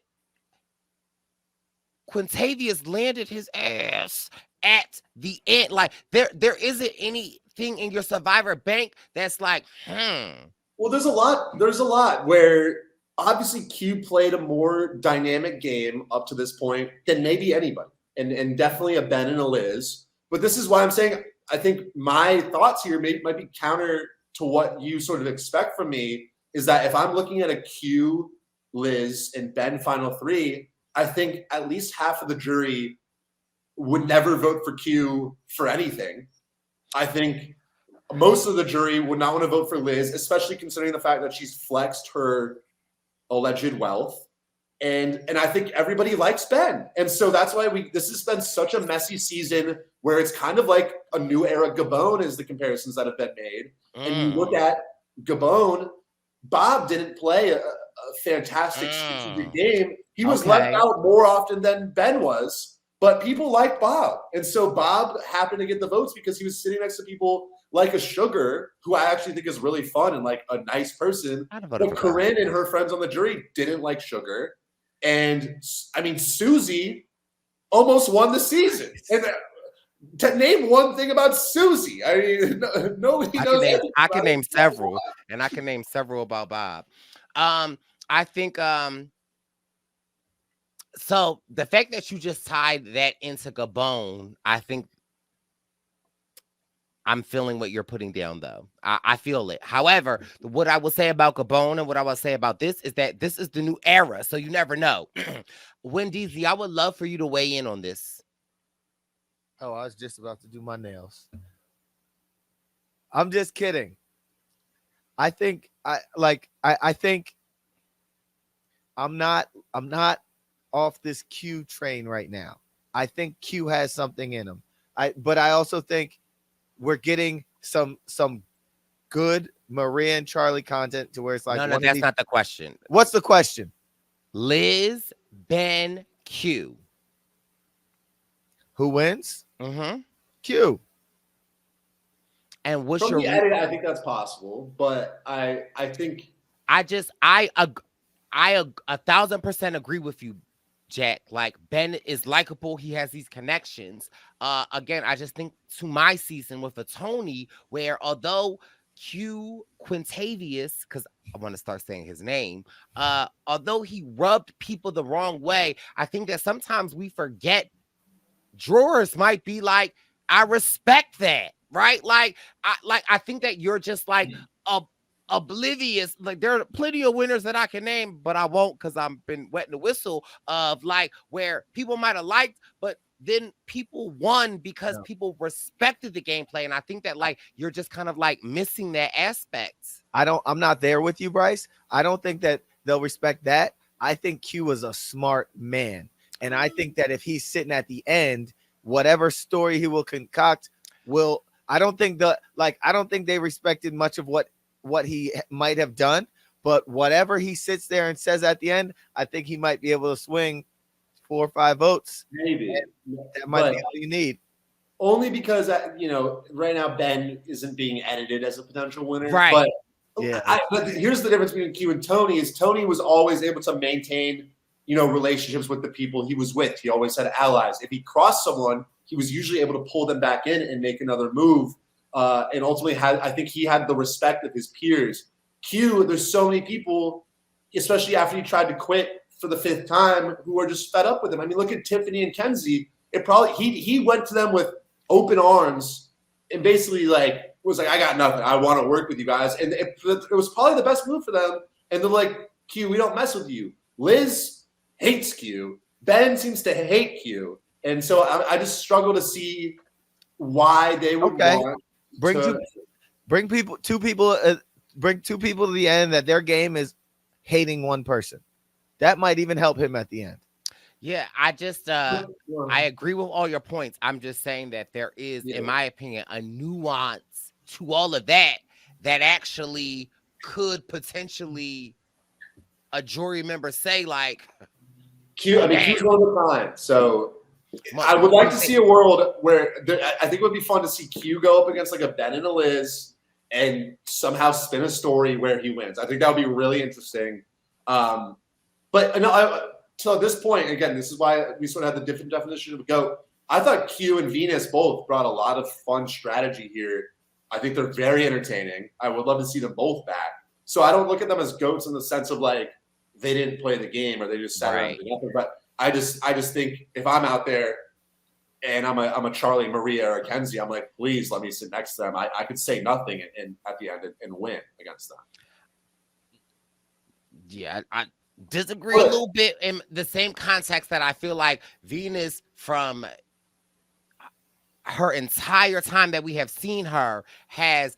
Quintavious landed his ass at the end. Like there isn't anything in your Survivor bank that's like, Well, there's a lot. There's a lot where obviously Q played a more dynamic game up to this point than maybe anybody, and definitely a Ben and a Liz. But this is why I'm saying I think my thoughts here might be counter to what you sort of expect from me. Is that if I'm looking at a Q, Liz, and Ben final three, I think at least half of the jury would never vote for Q for anything. I think most of the jury would not want to vote for Liz, especially considering the fact that she's flexed her alleged wealth. And I think everybody likes Ben. And so that's why this has been such a messy season where it's kind of like a new era Gabon is the comparisons that have been made. And you look at Gabon, Bob didn't play a fantastic strategic game. He was left out more often than Ben was, but people like Bob. And so Bob happened to get the votes because he was sitting next to people like a Sugar, who I actually think is really fun and like a nice person. But Corinne and her friends on the jury didn't like Sugar. And I mean, Susie almost won the season. And to name one thing about Susie, I mean, nobody knows. I can name several, and I can name several about Bob. I think so the fact that you just tied that into Gabon, I think I'm feeling what you're putting down, though. I feel it. However, what I will say about Gabon and what I will say about this is that this is the new era, so you never know. Wendy, I would love for you to weigh in on this. Oh, I was just about to do my nails. I'm just kidding. I think I think I'm not off this Q train right now. I think Q has something in him. But I also think we're getting some good Maria and Charlie content to where it's like, no, that's not the question. What's the question? Liz, Ben, Q. Who wins? Mm-hmm. Q. And what's From your the edit, I think that's possible, but I think I 1,000% agree with you, Jack. Like Ben is likable. He has these connections. Again, I just think to my season with a Tony, where although Quintavious, because I want to start saying his name, although he rubbed people the wrong way, I think that sometimes we forget drawers might be like I respect that, right? I think that you're just like oblivious. Like there are plenty of winners that I can name, but I won't because I've been wetting the whistle of like where people might have liked, but then people won because people respected the gameplay. And I think that like you're just kind of like missing that aspect. I'm not there with you, Brice. I don't think that they'll respect that. I think Q is a smart man. And I think that if he's sitting at the end, whatever story he will concoct I don't think they respected much of what he might have done, but whatever he sits there and says at the end, I think he might be able to swing 4 or 5 votes. Maybe that might be all you need. Only because right now Ben isn't being edited as a potential winner, right? But yeah, but here's the difference between Q and Tony: is Tony was always able to maintain relationships with the people he was with. He always had allies. If he crossed someone, he was usually able to pull them back in and make another move. And ultimately, I think he had the respect of his peers. Q, there's so many people, especially after he tried to quit for the 5th time, who are just fed up with him. I mean, look at Tiffany and Kenzie. He went to them with open arms and basically was like, I got nothing. I want to work with you guys. And it was probably the best move for them. And they're like, Q, we don't mess with you. Liz hates Q. Ben seems to hate Q. And so I just struggle to see why they would want bring two people to the end that their game is hating one person. That might even help him at the end. Yeah, I just I agree with all your points. I'm just saying that there is, in my opinion, a nuance to all of that actually could potentially a jury member say like Q. I mean, Q's one of a kind. So I would like to see a world where I think it would be fun to see Q go up against like a Ben and a Liz and somehow spin a story where he wins. I think that would be really interesting. But no, so at this point, again, this is why we sort of have the different definition of a GOAT. I thought Q and Venus both brought a lot of fun strategy here. I think they're very entertaining. I would love to see them both back. So I don't look at them as GOATs in the sense of like they didn't play the game or they just sat around and did nothing. But I just think if I'm out there and I'm a Charlie, Maria, or a Kenzie, I'm like, please let me sit next to them. I could say nothing and at the end and win against them. Yeah, I disagree a little bit in the same context that I feel like Venus, from her entire time that we have seen her, has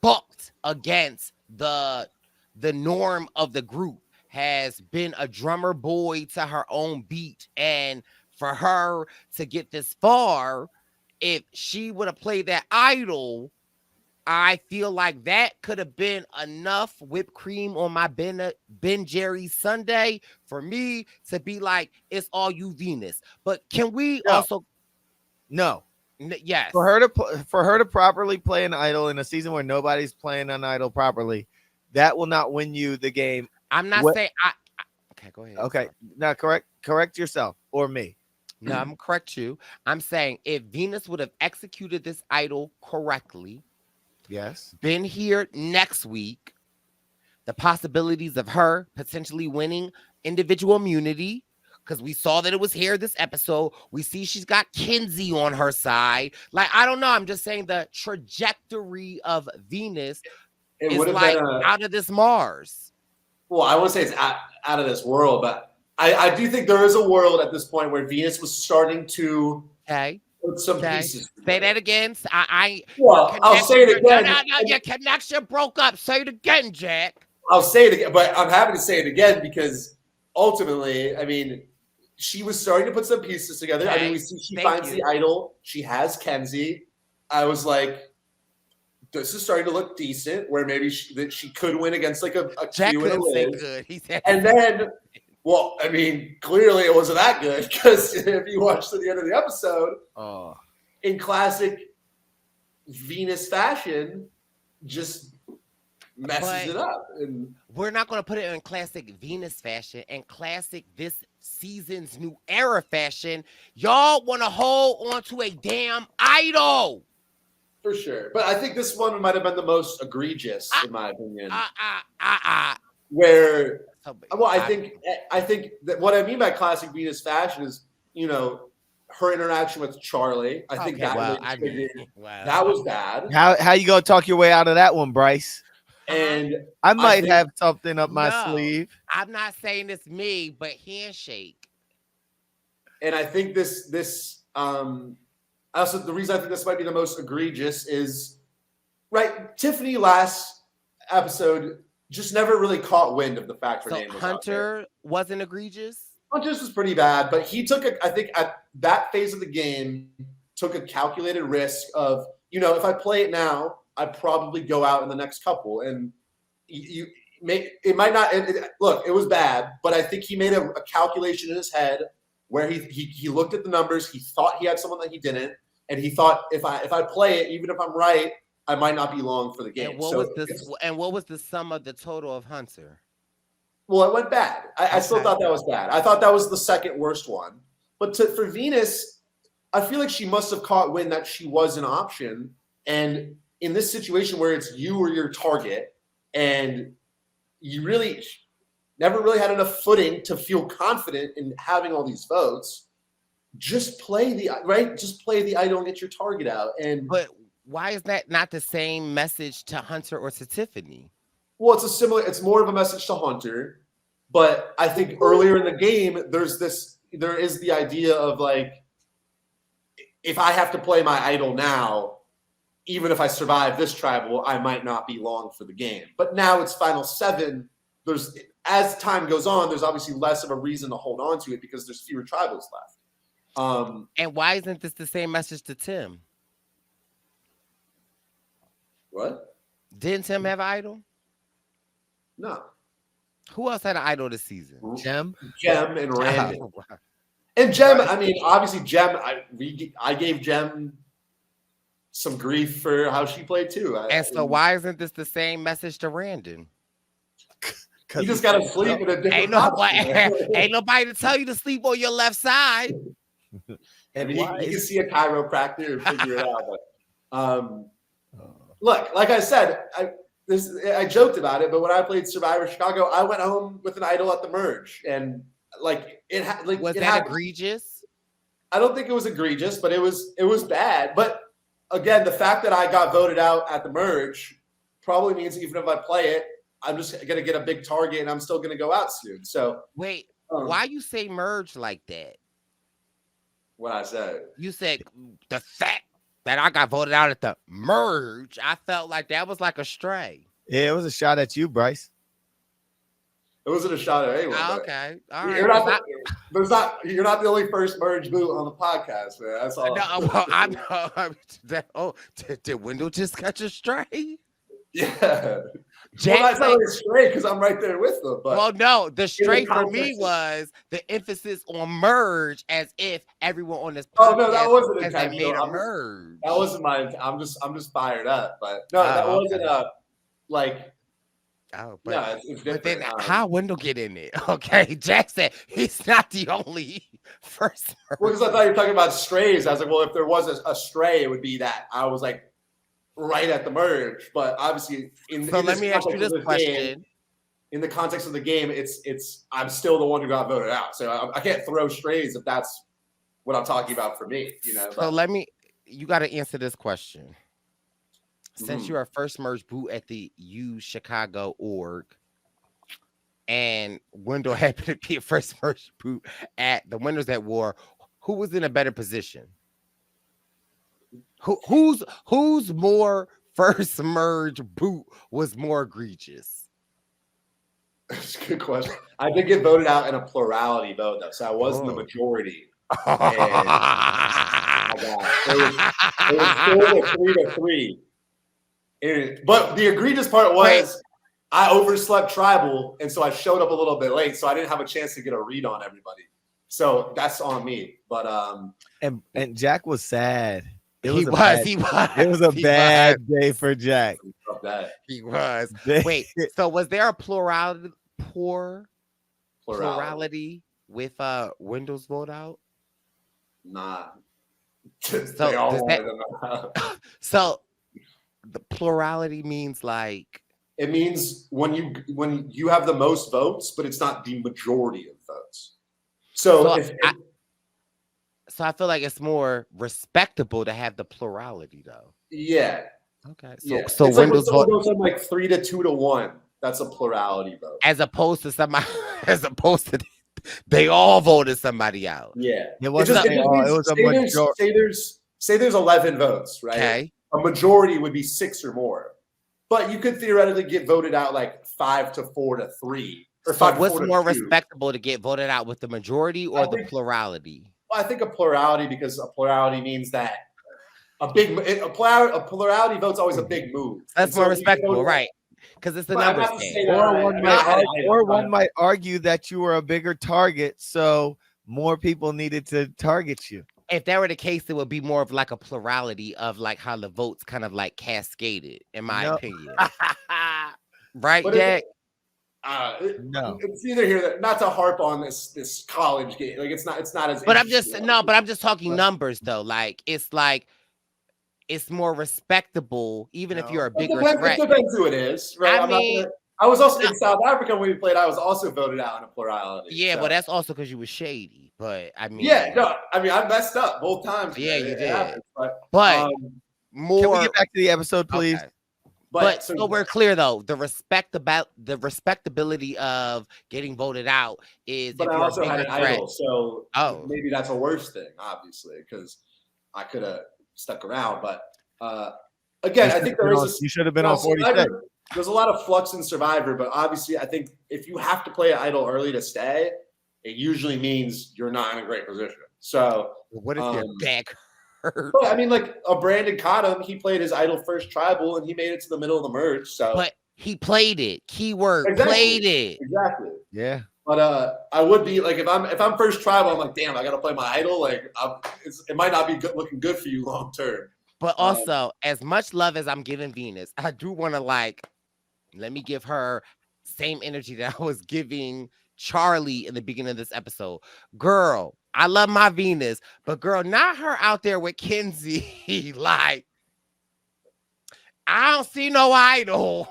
bucked against the norm of the group, has been a drummer boy to her own beat. And for her to get this far, if she would have played that idol, I feel like that could have been enough whipped cream on my Ben Jerry's Sunday for me to be like, it's all you, Venus. But can we also? No. Yes. For her to properly play an idol in a season where nobody's playing an idol properly, that will not win you the game. I'm not saying okay, go ahead. Okay. Now correct yourself or me. No, I'm gonna correct you. I'm saying if Venus would have executed this idol correctly, yes, been here next week, the possibilities of her potentially winning individual immunity, because we saw that it was here this episode. We see she's got Kenzie on her side. Like, I don't know. I'm just saying the trajectory of Venus is like out of this Mars. Well, I wouldn't say it's out of this world, but I do think there is a world at this point where Venus was starting to put some pieces together. Say that again. I'll say it again. No, your connection broke up. Say it again, Jack. I'll say it again, but I'm happy to say it again because ultimately, I mean, she was starting to put some pieces together. I mean, we see she finds the idol. She has Kenzie. I was like, this is starting to look decent, where maybe she could win against like a Jack Q and a couldn't say Liz. good. He said, and then, well, I mean, clearly it wasn't that good because if you watch to the end of the episode, in classic Venus fashion, just messes it up. And we're not going to put it in classic Venus fashion and classic this season's new era fashion. Y'all want to hold on to a damn idol. For sure. But I think this one might have been the most egregious, in my opinion. Where, well, I think that what I mean by classic Venus fashion is, her interaction with Charlie. I think that well, really triggered. well. That was bad. How you gonna talk your way out of that one, Bryce? And I might think- have something up my No. sleeve. I'm not saying it's me, but handshake. And I think this also the reason I think this might be the most egregious is right. Tiffany last episode just never really caught wind of the fact her So name was out there. Hunter wasn't egregious. Hunter's was pretty bad, but he took I think at that phase of the game took a calculated risk of, if I play it now, I'd probably go out in the next couple. And it might not look, it was bad, but I think he made a calculation in his head where he looked at the numbers, he thought he had someone that he didn't, and he thought if I play it, even if I'm right, I might not be long for the game. And what was the sum of the total of Hunter? Well, it went bad. I still thought that was bad. I thought that was the second worst one. But for Venus, I feel like she must have caught wind that she was an option. And in this situation where it's you or your target, and you really never really had enough footing to feel confident in having all these votes, just play the I don't get your target out. But why is that not the same message to Hunter or to Tiffany? Well, it's more of a message to Hunter, but I think earlier in the game, there is the idea of like, if I have to play my idol now, even if I survive this tribal, I might not be long for the game. But now it's final 7. As time goes on, there's obviously less of a reason to hold on to it because there's fewer tribals left. And why isn't this the same message to Tim? What? Didn't Tim have an idol? No. Who else had an idol this season? Jem? Jem and Randy. And Jem, I mean, obviously Jem, I gave Jem some grief for how she played too. So why isn't this the same message to Randon? You just gotta sleep in a different Ain't nobody to tell you to sleep on your left side. I mean, you can see a chiropractor and figure it out. But look, like I said, I joked about it, but when I played Survivor Chicago, I went home with an idol at the merge, and was that egregious? I don't think it was egregious, but it was bad. But again, the fact that I got voted out at the merge probably means even if I play it, I'm just gonna get a big target, and I'm still gonna go out soon. So wait, why you say merge like that? What I said? You said the fact that I got voted out at the merge. I felt like that was like a stray. Yeah, it was a shot at you, Bryce. It wasn't a shot at anyone. Okay, all right. You're not the only first merge boot on the podcast, man. That's all. No, I know. Did Wendell just catch a stray? Yeah. That's not really straight because I'm right there with them. But well, no, the straight for me was the emphasis on merge, as if everyone on this podcast that wasn't made a merge. That wasn't my. I'm just fired up, but no, that wasn't like. Oh, but, yeah, it's different. But then how Wendell get in it? Okay, Jack said he's not the only first. Well, because I thought you were talking about strays. I was like, well, if there was a stray, it would be that. I was like, right at the merge, but obviously let me ask you this question. Game, in the context of the game, it's I'm still the one who got voted out, so I can't throw strays if that's what I'm talking about for me, So you got to answer this question. Since you're a first merge boot at the U Chicago org, and Wendell happened to be a first merge boot at the Winners at War, who was in a better position? Who's more first merge boot was more egregious? That's a good question. I did get voted out in a plurality vote though, so I wasn't the majority. And it was 4-3-3. But the egregious part was I overslept tribal, and so I showed up a little bit late, so I didn't have a chance to get a read on everybody. So that's on me. But and Jack was sad. It was a bad day for Jack. He was. Wait, so was there a plurality with Wendell's vote out? Nah. So the plurality means like it means when you have the most votes, but it's not the majority of votes. So So I feel like it's more respectable to have the plurality, though. Yeah, Okay. So yeah. so It's like when Wendell's someone vote goes from like 3 to 2 to 1. That's a plurality vote. as opposed to somebody as opposed to they all voted somebody out. Yeah. It It wasn't just, it they just all. It means was a majority. say there's 11 votes, right? Okay. A majority would be 6 or more. But you could theoretically get voted out like 5 to 4 to 3 or So 5 to what's 4 to more 2. respectable to get voted out with the majority or I the think- plurality? Well, I think a plurality, because a plurality means that a plurality vote's always a big move. That's And more so you respectable, vote- right? Because it's the But I'm numbers not to game. say that, Or right? one I mean, might I argue, hate it, or but- one might argue that you were a bigger target, so more people needed to target you. If that were the case, it would be more of like a plurality of like how the votes kind of like cascaded, in my No. opinion. Right, But Jack? No. It's either here that not to harp on this college game. Like it's not as. But I'm just interesting. but I'm just talking But- numbers though. Like it's more respectable, even if No. you're a It bigger depends, threat. it depends who it is, right? I I'm not mean- gonna, I was also No. in South Africa when we played. I was also voted out in a plurality. Yeah, so. but that's also because you were shady. But I mean, Yeah, no, I mean I messed up both times. Yeah, man. you It did. happens, but but um, more. Can we get back to the episode, please? Okay. but So we're clear though. The respectability of getting voted out is. but if I you're also a had bigger an threat. idol, so Oh. maybe that's a worse thing, obviously, because I could have stuck around. But again, I think there is. You should have been Now, on 46. Survivor, there's a lot of flux in Survivor, but obviously, I think if you have to play an idol early to stay, it usually means you're not in a great position. So, What if your back hurt? but, I mean, like a Brandon Cottom, he played his idol first tribal, and he made it to the middle of the merge. So, But he played it. Keyword Exactly. played it. exactly. Yeah. But I would be like if I'm first tribal, I'm like, damn, I gotta play my idol. Like, it might not be looking good for you long term. But also, as much love as I'm giving Venus, I do want to let me give her same energy that I was giving Charlie in the beginning of this episode. Girl, I love my Venus, but girl, not her out there with Kenzie. Like, I don't see no idol.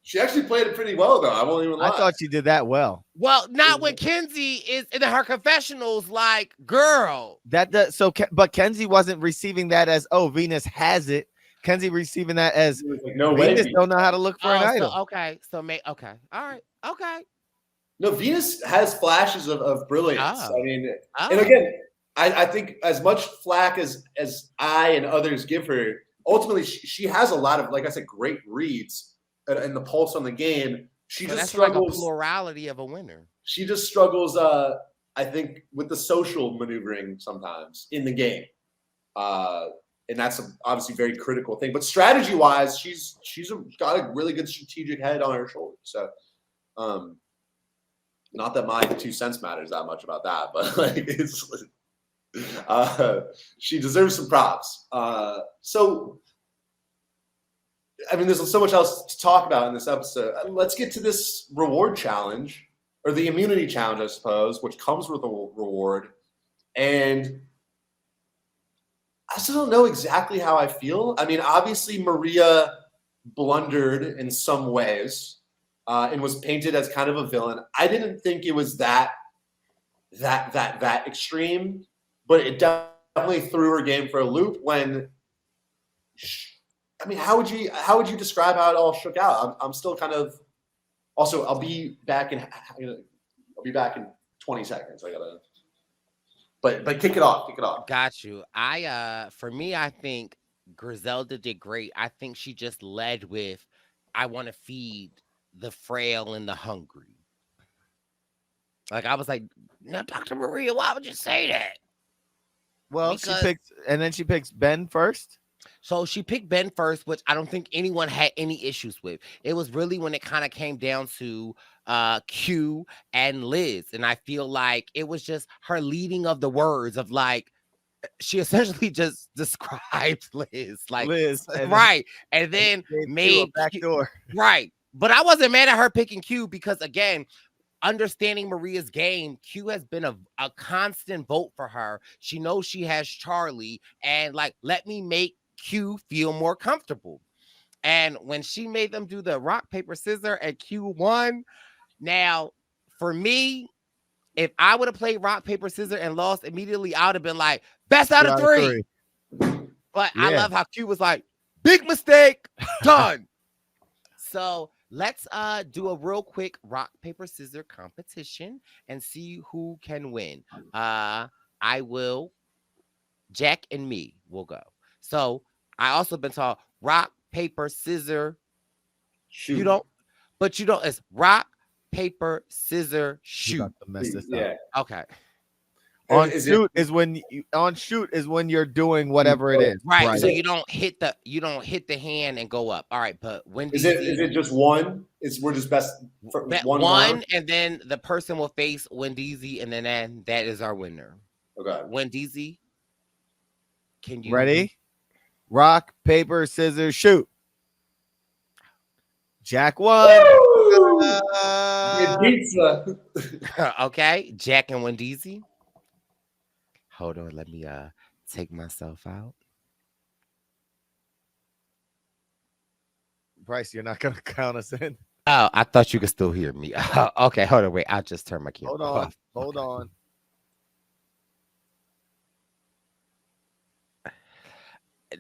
She actually played it pretty well, though. I won't even lie. I thought she did that well. Well, not when Kenzie is in her confessionals. Like, girl, But Kenzie wasn't receiving that as, oh, Venus has it. Kenzie receiving that as, She was like, no way. Venus don't know how to look for an idol. okay, okay, all right, okay. No, Venus has flashes of brilliance. Oh. I mean, Oh. and again, I think as much flack as I and others give her, ultimately she has a lot of, like I said, great reads and the pulse on the game. She So just that's like a struggles. plurality of a winner. She just struggles. I think with the social maneuvering sometimes in the game, and that's obviously very critical thing. But strategy wise, she's got a really good strategic head on her shoulder. So, not that my 2 cents matters that much about that, but like it's. She deserves some props. So, I mean, there's so much else to talk about in this episode. Let's get to this reward challenge, or the immunity challenge, I suppose, which comes with a reward. And I still don't know exactly how I feel. I mean, obviously, Maria blundered in some ways and was painted as kind of a villain. I didn't think it was that extreme, but it definitely threw her game for a loop when. I mean, how would you describe how it all shook out? I'm still kind of. Also, I'll be back in 20 seconds. I gotta. But kick it off. Got you. For me, I think Griselda did great. I think she just led with, I want to feed the frail and the hungry. Like, I was like, no, Dr. Maria, why would you say that? Well, Because- she picks Ben first. So she picked Ben first, which I don't think anyone had any issues with. It was really when it kind of came down to Q and Liz. And I feel like it was just her leading of the words of like, she essentially just described Liz. Like, Liz. and right. And then gave Q a made back Q- door. right. But I wasn't mad at her picking Q because, again, understanding Maria's game, Q has been a constant vote for her. She knows she has Charlie, and like, let me make Q feel more comfortable. And when she made them do the rock, paper, scissors, and Q won, now for me, If I would have played rock, paper, scissors and lost immediately, I would have been like, best out of three. But I love how Q was like, big mistake, done. So let's do a real quick rock, paper, scissors competition and see who can win. I will, Jack and me will go. So I also been taught rock, paper, scissors. Shoot. You don't, it's rock, paper, scissors, shoot. Mess this Yeah. up. Okay. Shoot is when you're doing whatever it is. Right. So you don't hit the hand and go up. All right, but when is it just one? We're just best for one round? and then the person will face Wendeezy, and then that is our winner. Okay. Wendeezy, can you ready? Rock, paper, scissors, shoot. Jack won. Pizza. Okay, Jack and Wendeezy. Hold on, let me take myself out. Brice, you're not gonna count us in. Oh, I thought you could still hear me. Okay, hold on, wait. I'll just turn my camera off. Hold on.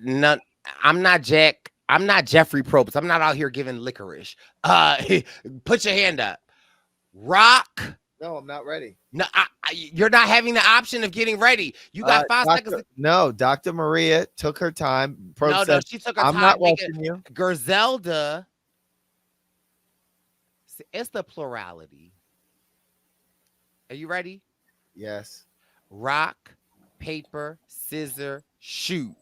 No, I'm not Jack. I'm not Jeffrey Probst. I'm not out here giving licorice. Put your hand up. Rock. No, I'm not ready. No, you're not having the option of getting ready. You got 5 seconds. No, Dr. Maria took her time. No, she took her time. I'm not watching you. Gerzelda. It's the plurality. Are you ready? Yes. Rock, paper, scissors, shoot.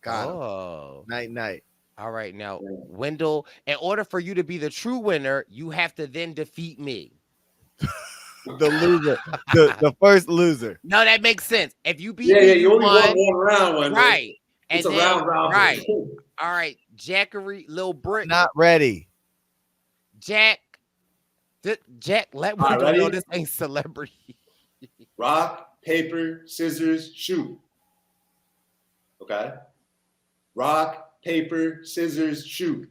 Got him. Night, night. All right, now, Wendell, in order for you to be the true winner, you have to then defeat me. The loser, the first loser. No, that makes sense. If you beat me, me, you only won one round, Wendell. Right? It's and a then, round. Right. All right, Jackery, Lil Brick. Not ready. Jack, let me know this ain't celebrity. Rock, paper, scissors, shoot. Okay. Rock, paper, scissors, shoot.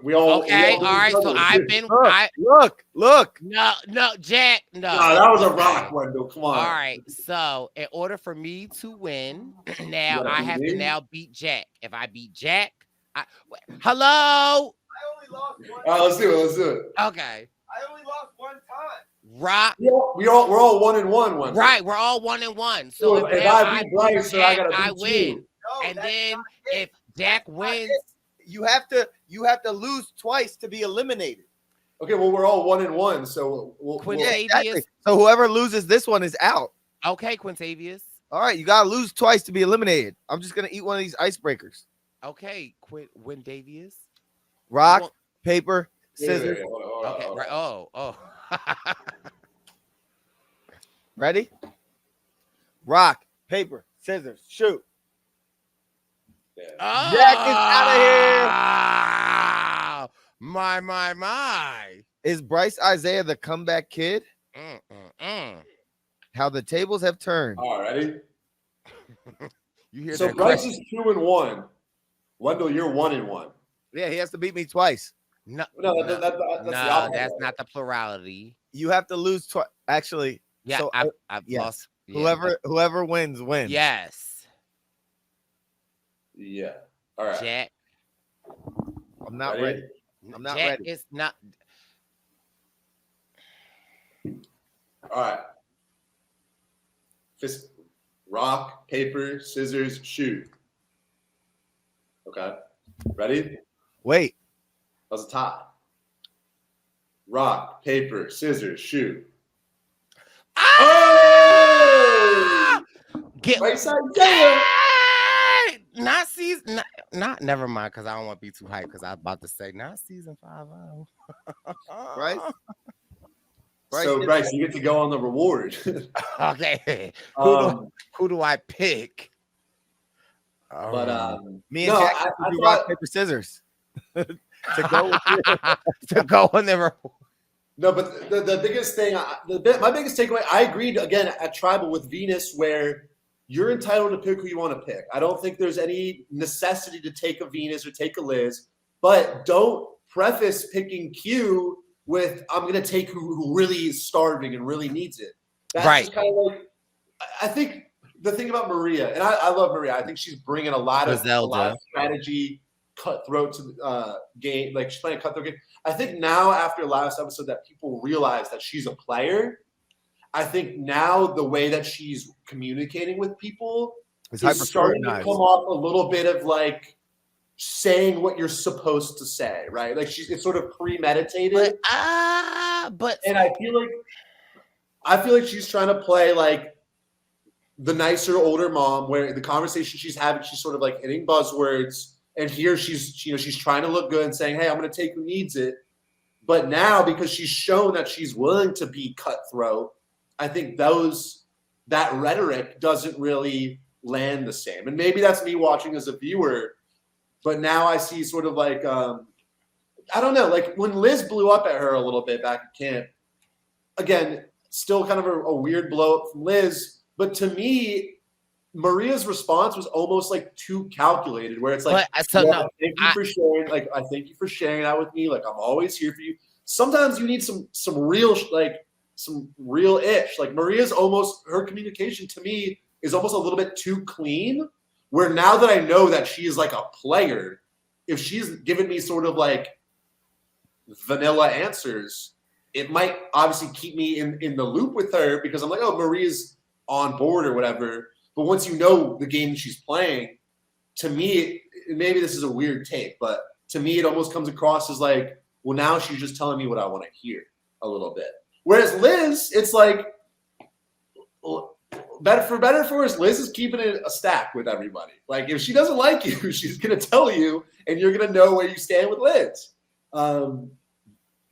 We all. Okay, all right. So I've been. Look. No, Jack. No, that was a rock, Wendell. Come on. All right. So in order for me to win, now I have to now beat Jack. If I beat Jack, hello. I only lost one. All right, let's do it. Okay. I only lost one time. Rock. We're all 1-1. Wendell. Right, we're all 1-1. So if I beat Brice, Jack, I gotta beat I win. you. No, and then if Jack wins, you have to lose twice to be eliminated. Okay, well we're all 1-1, so Quintavious. So whoever loses this one is out. Okay, Quintavious. All right, you gotta lose twice to be eliminated. I'm just gonna eat one of these icebreakers. Okay, Quintavious. Rock, paper, scissors. Okay, right. Oh. Ready? Rock, paper, scissors, shoot. Oh, Jack is out of here. My. Is Brice Izyah the comeback kid? How the tables have turned. All right, ready? You hear so that? Brice is 2-1. Wendell, you're 1-1. Yeah, he has to beat me twice. No, that's not the plurality. You have to lose twice. Actually, yeah, so, I've lost. Whoever wins. Yes. Yeah. All right. Jack. I'm not ready. I'm not Jack ready. It's not. All right. Rock, paper, scissors, shoot. Okay. Ready? Wait. That was a tie. Rock, paper, scissors, shoot. Ah! Get Brice Izyah. Not season. Not. Never mind, because I don't want to be too hyped. Because I was about to say not season 5. Right. So Brice, you get to go on the reward. Okay. Who do I pick? But me and Jack do rock, paper, scissors. to go on the reward. No, but the biggest thing, my biggest takeaway, I agreed again at Tribal with Venus, where you're entitled to pick who you want to pick. I don't think there's any necessity to take a Venus or take a Liz, but don't preface picking Q with I'm gonna take who really is starving and really needs it. That's Right. just kind of like I think the thing about Maria, and I love Maria. I think she's bringing a lot of strategy, cutthroat to the game. Like she's playing a cutthroat game. I think now after last episode that people realize that she's a player. I think now the way that she's communicating with people is starting to come off a little bit of like saying what you're supposed to say, right? Like it's sort of premeditated. And I feel like she's trying to play like the nicer older mom, where the conversation she's having, she's sort of like hitting buzzwords, and here she's trying to look good and saying, "Hey, I'm going to take who needs it." But now, because she's shown that she's willing to be cutthroat, I think that rhetoric doesn't really land the same. And maybe that's me watching as a viewer, but now I see sort of like I don't know, like when Liz blew up at her a little bit back at camp. Again, still kind of a weird blow up from Liz. But to me, Maria's response was almost like too calculated, where it's like, thank you for sharing. Like, I thank you for sharing that with me. Like, I'm always here for you. Sometimes you need some real, like some real ish. Like Maria's her communication to me is almost a little bit too clean. Where now that I know that she is like a player, if she's given me sort of like vanilla answers, it might obviously keep me in the loop with her because I'm like, oh, Maria's on board or whatever. But once you know the game she's playing, to me, maybe this is a weird take, but to me, it almost comes across as like, well, now she's just telling me what I want to hear a little bit. Whereas Liz, it's like, better for worse, Liz is keeping it a stack with everybody. Like, if she doesn't like you, she's going to tell you, and you're going to know where you stand with Liz.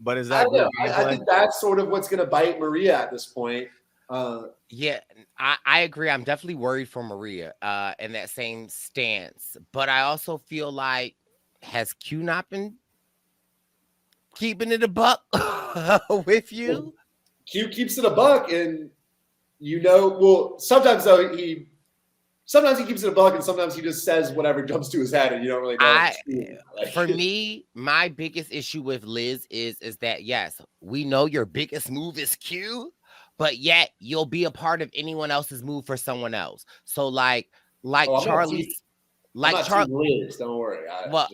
But is that I think that's sort of what's going to bite Maria at this point. Yeah, I agree. I'm definitely worried for Maria in that same stance. But I also feel like, has Q not been keeping it a buck with you? Q keeps it a buck, and sometimes though sometimes he keeps it a buck, and sometimes he just says whatever jumps to his head, and you don't really know. For me, my biggest issue with Liz is that yes, we know your biggest move is Q, but yet you'll be a part of anyone else's move for someone else. So like Charlie's, like Charlie. Liz, don't worry. But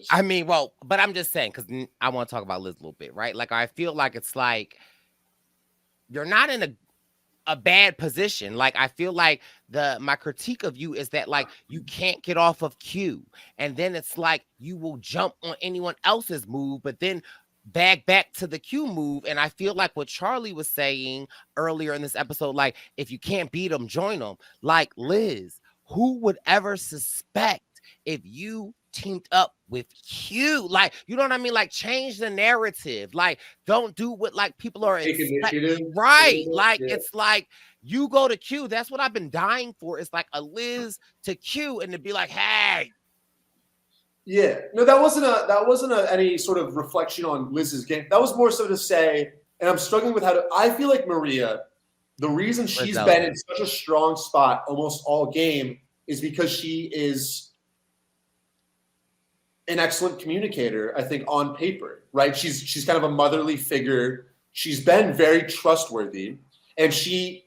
I'm just saying because I want to talk about Liz a little bit, right? Like I feel like it's like you're not in a bad position. Like I feel like my critique of you is that like you can't get off of Q, and then it's like you will jump on anyone else's move, but then back to the Q move. And I feel like what Charlie was saying earlier in this episode, like if you can't beat them, join them. Like Liz, who would ever suspect if you teamed up with Q? Like, you know what I mean? Like, change the narrative. Like, don't do what like people are expecting. Right? Like, it's like you go to Q. That's what I've been dying for. It's like a Liz to Q, and to be like, hey. Yeah, no, that wasn't any sort of reflection on Liz's game. That was more so to say, and I'm struggling with I feel like Maria, the reason she's been in such a strong spot almost all game is because she is an excellent communicator, I think, on paper, right? She's kind of a motherly figure. She's been very trustworthy, and she,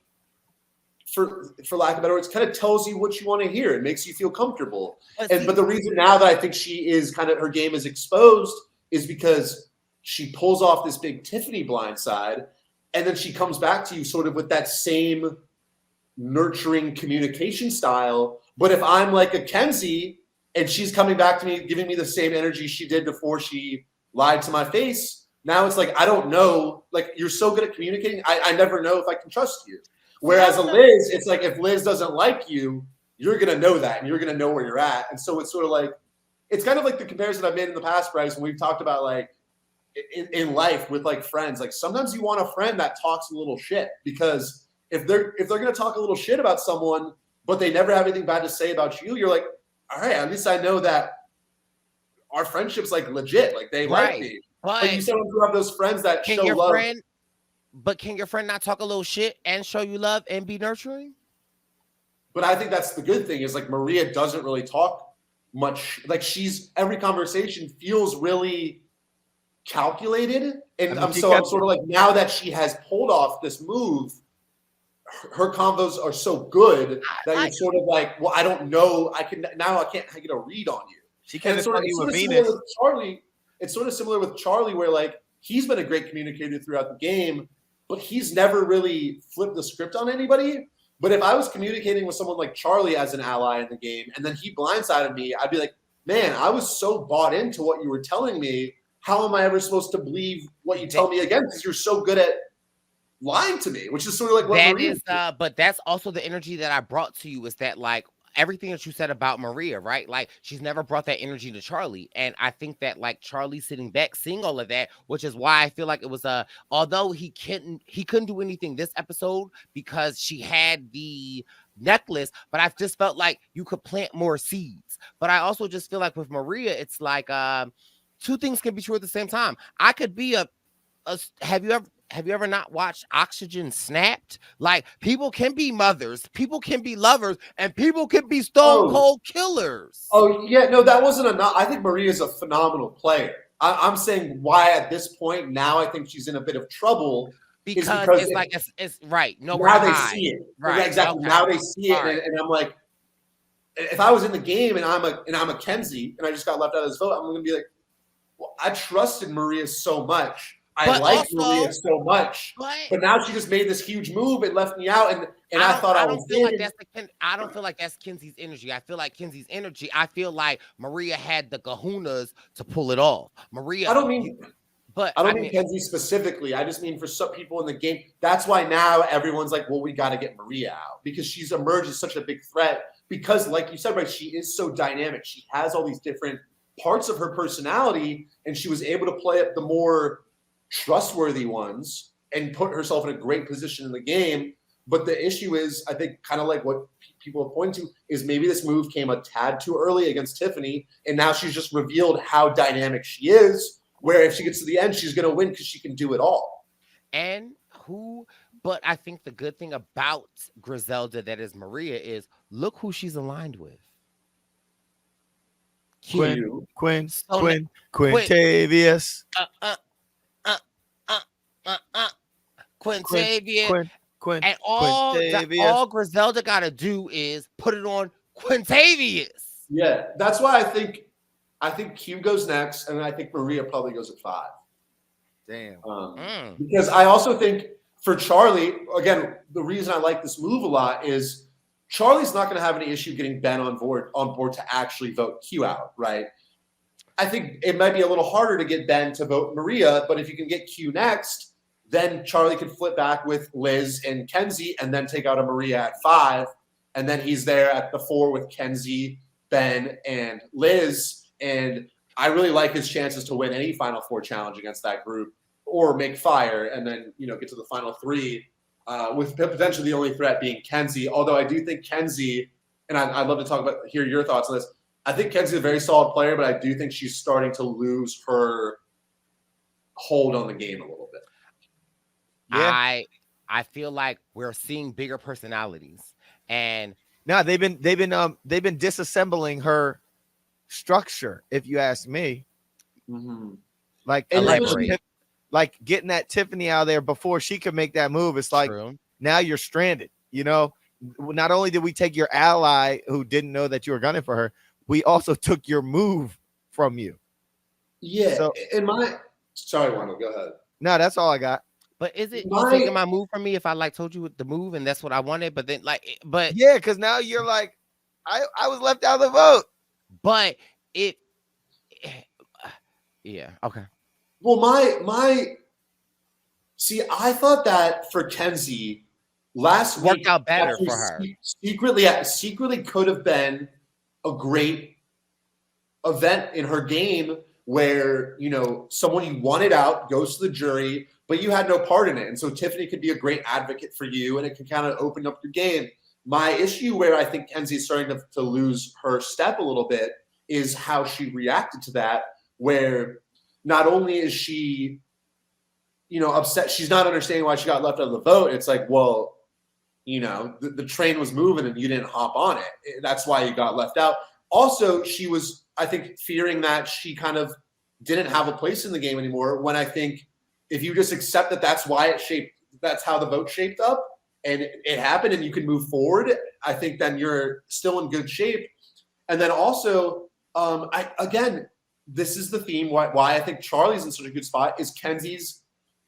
for lack of better words, kind of tells you what you want to hear. It makes you feel comfortable. But the reason now that I think she is kind of her game is exposed is because she pulls off this big Tiffany blindside, and then she comes back to you sort of with that same nurturing communication style. But if I'm like a Kenzie and she's coming back to me, giving me the same energy she did before she lied to my face, now it's like, I don't know. Like, you're so good at communicating, I never know if I can trust you. Whereas a Liz, it's like if Liz doesn't like you, you're going to know that, and you're going to know where you're at. And so it's sort of like, it's kind of like the comparison I've made in the past, Brice, when we've talked about like in life with like friends. Like sometimes you want a friend that talks a little shit, because if they're going to talk a little shit about someone, but they never have anything bad to say about you, you're like, all right, at least I know that our friendship's like legit. Like they like me. But you sometimes have those friends that show love. But can your friend not talk a little shit and show you love and be nurturing? But I think that's the good thing is like Maria doesn't really talk much. Like every conversation feels really calculated. And I mean, I'm sort of like, now that she has pulled off this move, her combos are so good that you're sort of like, well, I don't know. I can't get a read on you. She can't Similar with Charlie. It's sort of similar with Charlie, where like he's been a great communicator throughout the game, but he's never really flipped the script on anybody. But if I was communicating with someone like Charlie as an ally in the game, and then he blindsided me, I'd be like, man, I was so bought into what you were telling me. How am I ever supposed to believe what you tell me again? Because you're so good at lying to me, which is sort of like what that Maria is. But that's also the energy that I brought to you. Is that like everything that you said about Maria, right? Like she's never brought that energy to Charlie, and I think that like Charlie sitting back, seeing all of that, which is why I feel like it was although he couldn't do anything this episode because she had the necklace, but I just felt like you could plant more seeds. But I also just feel like with Maria, it's like two things can be true at the same time. I could be a have you ever not watched Oxygen Snapped? Like people can be mothers, people can be lovers, and people can be stone cold killers. Oh yeah, no, that wasn't enough. I think Maria's a phenomenal player. I'm saying why at this point now I think she's in a bit of trouble because it's like it's right. No, now they see it. Right, exactly. Okay. Now they see it, Right. and I'm like, if I was in the game and I'm a Kenzie and I just got left out of this vote, I'm gonna be like, well, I trusted Maria so much. I like Maria so much, but now she just made this huge move and left me out, and I thought I was in. I don't feel like that's Kenzie's energy. I feel like Kenzie's energy. I feel like Maria had the kahunas to pull it off. Maria. I don't mean Kenzie specifically. I just mean for some people in the game. That's why now everyone's like, well, we got to get Maria out because she's emerged as such a big threat. Because, like you said, right, she is so dynamic. She has all these different parts of her personality, and she was able to play up the more trustworthy ones and put herself in a great position in the game. But the issue is, I think, kind of like what people have pointed to, is maybe this move came a tad too early against Tiffany, and now she's just revealed how dynamic she is, where if she gets to the end, she's going to win because she can do it all. But I think the good thing about Griselda, that is Maria, is look who she's aligned with. Quintavious. Quintavious. And all Griselda got to do is put it on Quintavious. Yeah, that's why I think Q goes next, and I think Maria probably goes at 5. Damn. Because I also think for Charlie, again, the reason I like this move a lot is Charlie's not going to have any issue getting Ben on board to actually vote Q out, right? I think it might be a little harder to get Ben to vote Maria, but if you can get Q next, then Charlie could flip back with Liz and Kenzie and then take out a Maria at 5. And then he's there at the 4 with Kenzie, Ben, and Liz. And I really like his chances to win any Final Four challenge against that group or make fire and then, get to the final 3 with potentially the only threat being Kenzie. Although I do think Kenzie, and I'd love to hear your thoughts on this. I think Kenzie's a very solid player, but I do think she's starting to lose her hold on the game a little bit. Yeah. I feel like we're seeing bigger personalities, and now they've been disassembling her structure. If you ask me, like getting that Tiffany out of there before she could make that move. It's like now you're stranded. Not only did we take your ally who didn't know that you were gunning for her, we also took your move from you. Yeah. So, sorry, Wendell, go ahead. No, that's all I got. But is it you taking my move from me if I told you the move and that's what I wanted? But then yeah, because now you're like, I was left out of the vote. But yeah, okay. Well, I thought that for Kenzie last week worked out better for her. Secretly could have been a great event in her game where someone you wanted out goes to the jury, but you had no part in it. And so Tiffany could be a great advocate for you, and it can kind of open up your game. My issue where I think Kenzie is starting to lose her step a little bit is how she reacted to that, where not only is she, upset, she's not understanding why she got left out of the vote. It's like, well, the train was moving and you didn't hop on it. That's why you got left out. Also, she was, I think, fearing that she kind of didn't have a place in the game anymore. When I think if you just accept that that's how the vote shaped up and it happened and you can move forward, I think then you're still in good shape. And then also, this is the theme why I think Charlie's in such a good spot is Kenzie's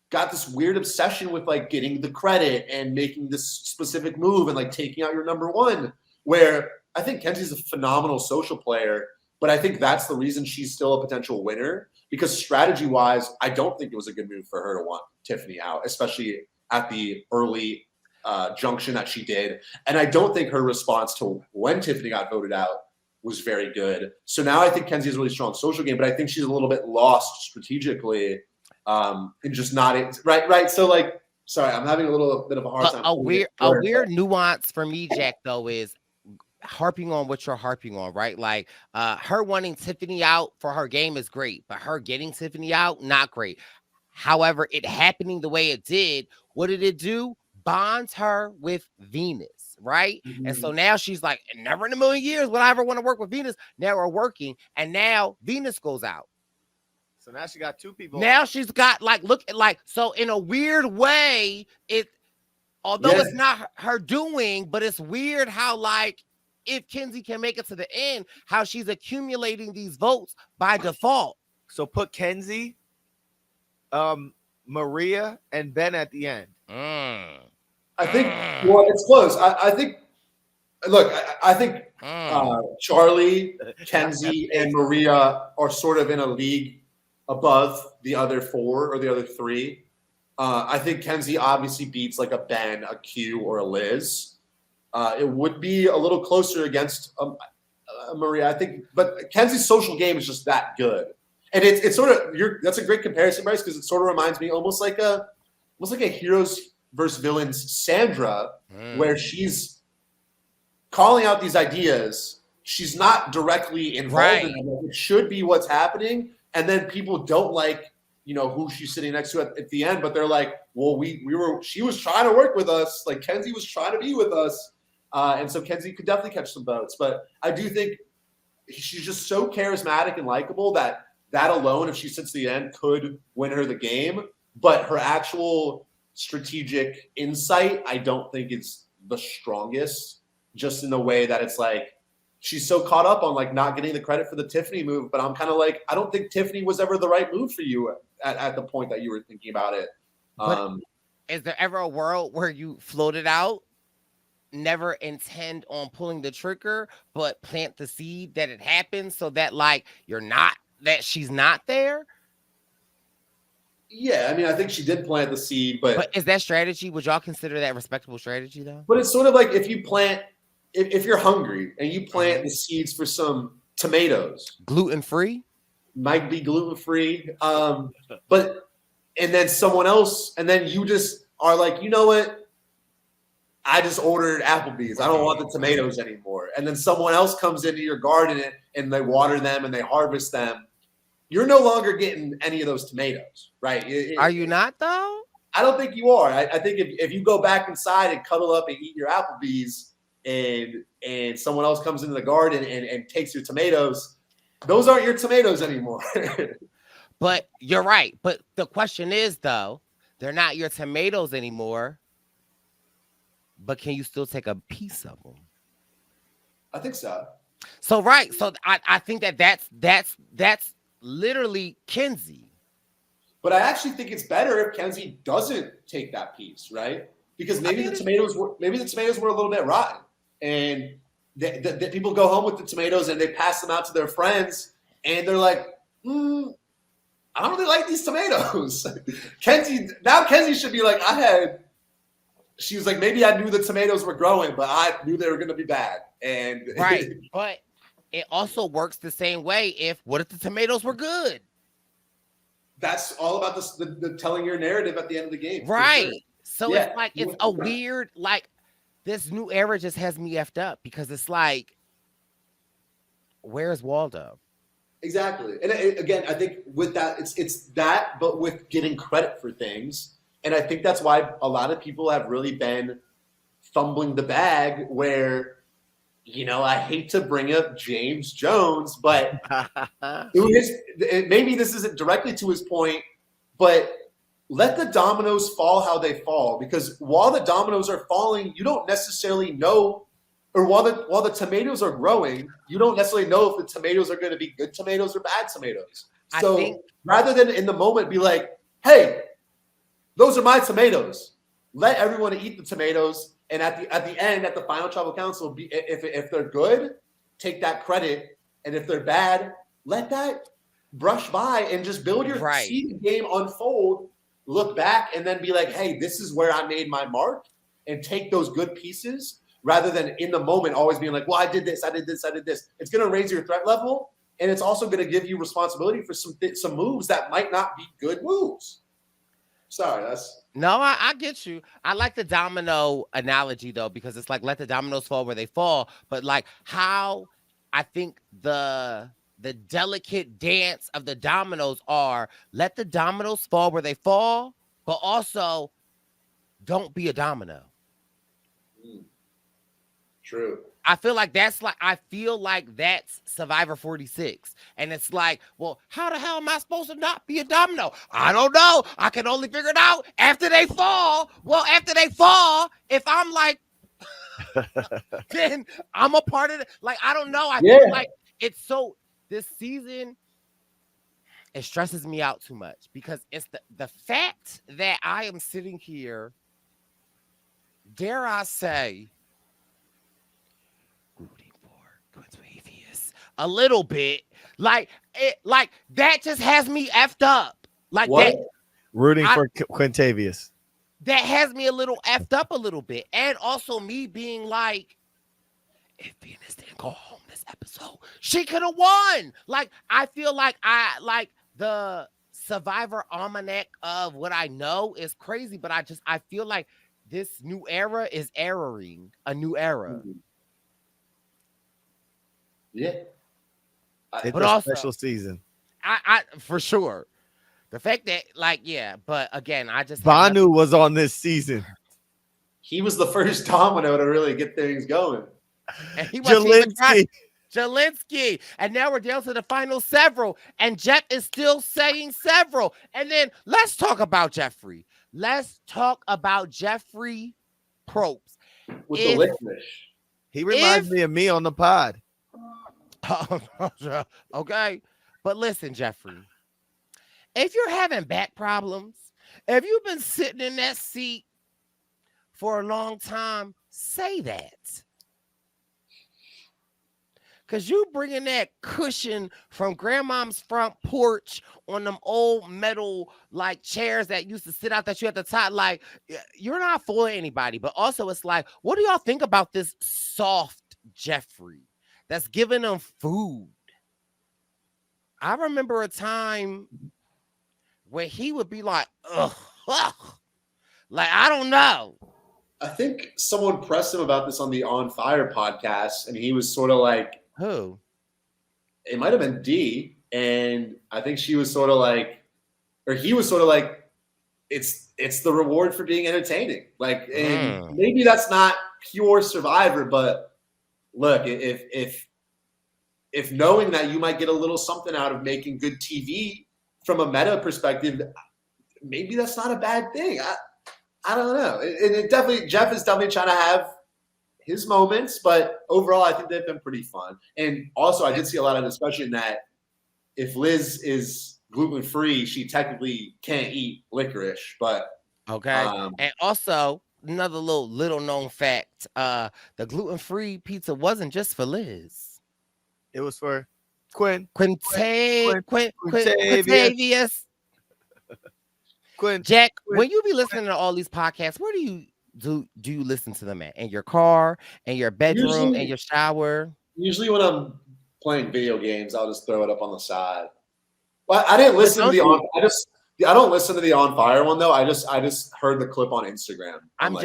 got this weird obsession with like getting the credit and making this specific move and like taking out your number one, where I think Kenzie's a phenomenal social player, but I think that's the reason she's still a potential winner, because strategy wise, I don't think it was a good move for her to want Tiffany out, especially at the early junction that she did. And I don't think her response to when Tiffany got voted out was very good. So now I think Kenzie has a really strong social game, but I think she's a little bit lost strategically and just not right. So like, sorry, I'm having a little bit of a hard time. A weird nuance for me, Jack, though, is harping on what you're harping on, right? Like her wanting Tiffany out for her game is great, but her getting Tiffany out, not great. However, it happening the way it did, what did it do? Bonds her with Venus, right? Mm-hmm. And so now she's like, never in a million years would I ever want to work with Venus. Now we're working, and now Venus goes out. So now she got two people. Now she's got so in a weird way, although it's not her doing, but it's weird how like if Kenzie can make it to the end, how she's accumulating these votes by default. So put Kenzie, Maria, and Ben at the end. I think, well, it's close. I think, look, I think Charlie, Kenzie, and Maria are sort of in a league above the other four or the other three. I think Kenzie obviously beats like a Ben, a Q, or a Liz. It would be a little closer against Maria, I think, but Kenzie's social game is just that good. And it's sort of that's a great comparison, Brice, because it sort of reminds me almost like a heroes versus villains Sandra, where she's calling out these ideas. She's not directly involved in them. It should be what's happening. And then people don't like, who she's sitting next to at the end, but they're like, well, she was trying to work with us. Like Kenzie was trying to be with us. And so Kenzie could definitely catch some votes. But I do think she's just so charismatic and likable that alone, if she sits to the end, could win her the game. But her actual strategic insight, I don't think it's the strongest, just in the way that it's like she's so caught up on like not getting the credit for the Tiffany move. But I'm kind of like, I don't think Tiffany was ever the right move for you at the point that you were thinking about it. Is there ever a world where you float it out, never intend on pulling the trigger, but plant the seed that it happens so that like that she's not there? Yeah, I mean, I think she did plant the seed, but is that strategy? Would y'all consider that respectable strategy though? But it's sort of like if you're hungry and you plant the seeds for some tomatoes, gluten-free, might be gluten-free, and then someone else, and then you just are like, you know what? I just ordered Applebee's. I don't want the tomatoes anymore. And then someone else comes into your garden and they water them and they harvest them. You're no longer getting any of those tomatoes, right? Are you not, though? I don't think you are. I think if you go back inside and cuddle up and eat your Applebee's and someone else comes into the garden and takes your tomatoes, those aren't your tomatoes anymore. But you're right. But the question is, though, they're not your tomatoes anymore. But can you still take a piece of them? I think so. So, right. So I think that's literally Kenzie. But I actually think it's better if Kenzie doesn't take that piece, right? Because maybe the tomatoes were a little bit rotten, and the people go home with the tomatoes and they pass them out to their friends, and they're like, I don't really like these tomatoes. Kenzie should be like, she was like, maybe I knew the tomatoes were growing, but I knew they were going to be bad. And right, but it also works the same way. What if the tomatoes were good? That's all about the telling your narrative at the end of the game. Right. Sure. So yeah. It's like, it's a weird, like, this new era just has me effed up because it's like, where's Waldo? Exactly. And again, I think with that, it's that, but with getting credit for things. And I think that's why a lot of people have really been fumbling the bag where, I hate to bring up James Jones, but maybe this isn't directly to his point, but let the dominoes fall how they fall, because while the dominoes are falling, you don't necessarily know, or while the tomatoes are growing, you don't necessarily know if the tomatoes are going to be good tomatoes or bad tomatoes. So rather than in the moment be like, hey, those are my tomatoes, let everyone eat the tomatoes. And at the end, at the final tribal council, if they're good, take that credit. And if they're bad, let that brush by and just build your see the game unfold, look back, and then be like, hey, this is where I made my mark, and take those good pieces rather than in the moment always being like, well, I did this, I did this, I did this. It's going to raise your threat level, and it's also going to give you responsibility for some moves that might not be good moves. Sorry, No, I get you. I like the domino analogy though, because it's like let the dominoes fall where they fall. But like how I think the delicate dance of the dominoes are let the dominoes fall where they fall, but also don't be a domino. True. I feel like that's Survivor 46. And it's like, well, how the hell am I supposed to not be a domino? I don't know. I can only figure it out after they fall. Well, after they fall, if I'm like, then I'm a part of it. Like, I don't know. I feel like it's so, this season, it stresses me out too much because it's the fact that I am sitting here, dare I say, rooting for Quintavious a little bit, like that just has me effed up. Like what? That rooting for Quintavious. That has me a little effed up a little bit, and also me being like, if Venus didn't go home this episode, she could have won. Like I feel like the Survivor almanac of what I know is crazy, but I feel like this new era is erroring a new era. Yeah. It's but a also, special season. I for sure. The fact that, but again, I just Banu was on this season. He was the first domino to really get things going. And he was Jelinski. And now we're down to the final several. And Jeff is still saying several. And then let's talk about Jeffrey. Let's talk about Jeffrey Probst. With the licorice. He reminds me of me on the pod. Okay. But listen, Jeffrey. If you're having back problems, if you've been sitting in that seat for a long time, say that. Because you bringing that cushion from grandmom's front porch on them old metal chairs that used to sit out that you at the top, you're not fooling anybody. But also it's like, what do y'all think about this soft Jeffrey that's giving them food? I remember a time where he would be like, ugh. I don't know. I think someone pressed him about this on the On Fire podcast, and he was sort of like, who? It might have been D, and I think she was sort of like, or he was sort of like, it's the reward for being entertaining. And maybe that's not pure Survivor, but look, if knowing that you might get a little something out of making good TV from a meta perspective, maybe that's not a bad thing. I don't know. Jeff is definitely trying to have his moments, but overall, I think they've been pretty fun. And also, I did see a lot of discussion that if Liz is gluten-free, she technically can't eat licorice, but okay. And also, another little known fact, the gluten-free pizza wasn't just for Liz. It was for Quintavious. Jack, when you be listening to all these podcasts, where do you listen to them at? In your car, in your bedroom, in your shower? Usually when I'm playing video games, I'll just throw it up on the side. Well, I didn't listen to the I don't listen to the On Fire one though. I just heard the clip on Instagram. I'm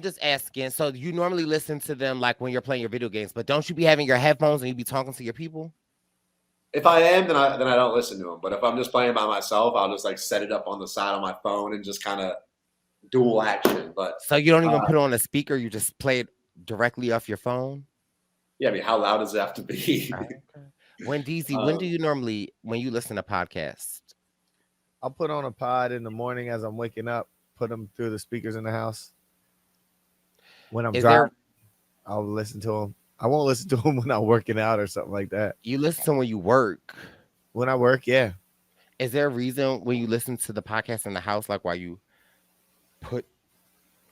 just asking. So you normally listen to them when you're playing your video games, but don't you be having your headphones and you be talking to your people? If I am, then I don't listen to them. But if I'm just playing by myself, I'll just set it up on the side of my phone and just kind of dual action. But so you don't even put it on a speaker. You just play it directly off your phone? Yeah, I mean, how loud does it have to be? When DZ, when do you normally when you listen to podcasts? I'll put on a pod in the morning as I'm waking up, put them through the speakers in the house. When I'm Is driving, there I'll listen to them. I won't listen to them when I'm working out or something like that. you listen when you work? When I work, yeah. Is there a reason when you listen to the podcast in the house, like why you put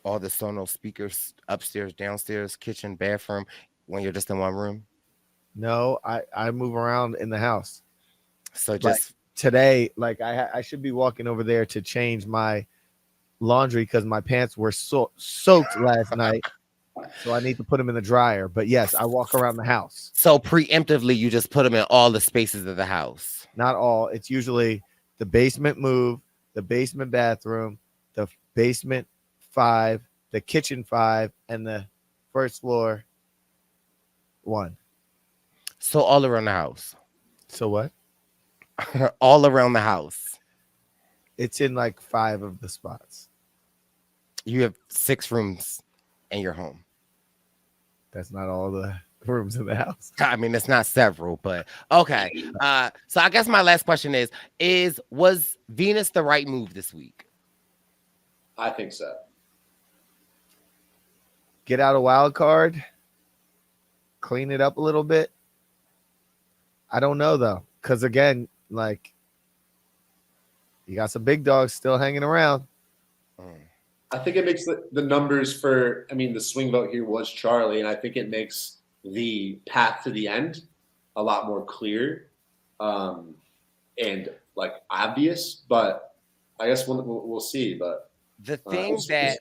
all the Sonos speakers upstairs, downstairs, kitchen, bathroom, when you're just in one room? No, I move around in the house. So Like just today, like I should be walking over there to change my laundry because my pants were soaked last night. So I need to put them in the dryer. But yes, I walk around the house. so preemptively, you just put them in all the spaces of the house. Not all. It's usually the basement move, the basement bathroom, the basement 5, the kitchen 5, and the first floor 1. So all around the house. So what? All around the house. It's in like 5 of the spots. You have 6 rooms in your home. That's not all the rooms in the house. I mean, it's not several, but okay. So I guess my last question was Venus the right move this week? I think so. Get out a wild card. Clean it up a little bit. I don't know though, because again, like you got some big dogs still hanging around. I think it makes the numbers for, I mean, the swing vote here was Charlie, and I think it makes the path to the end a lot more clear and like obvious. But I guess we'll see. But The thing that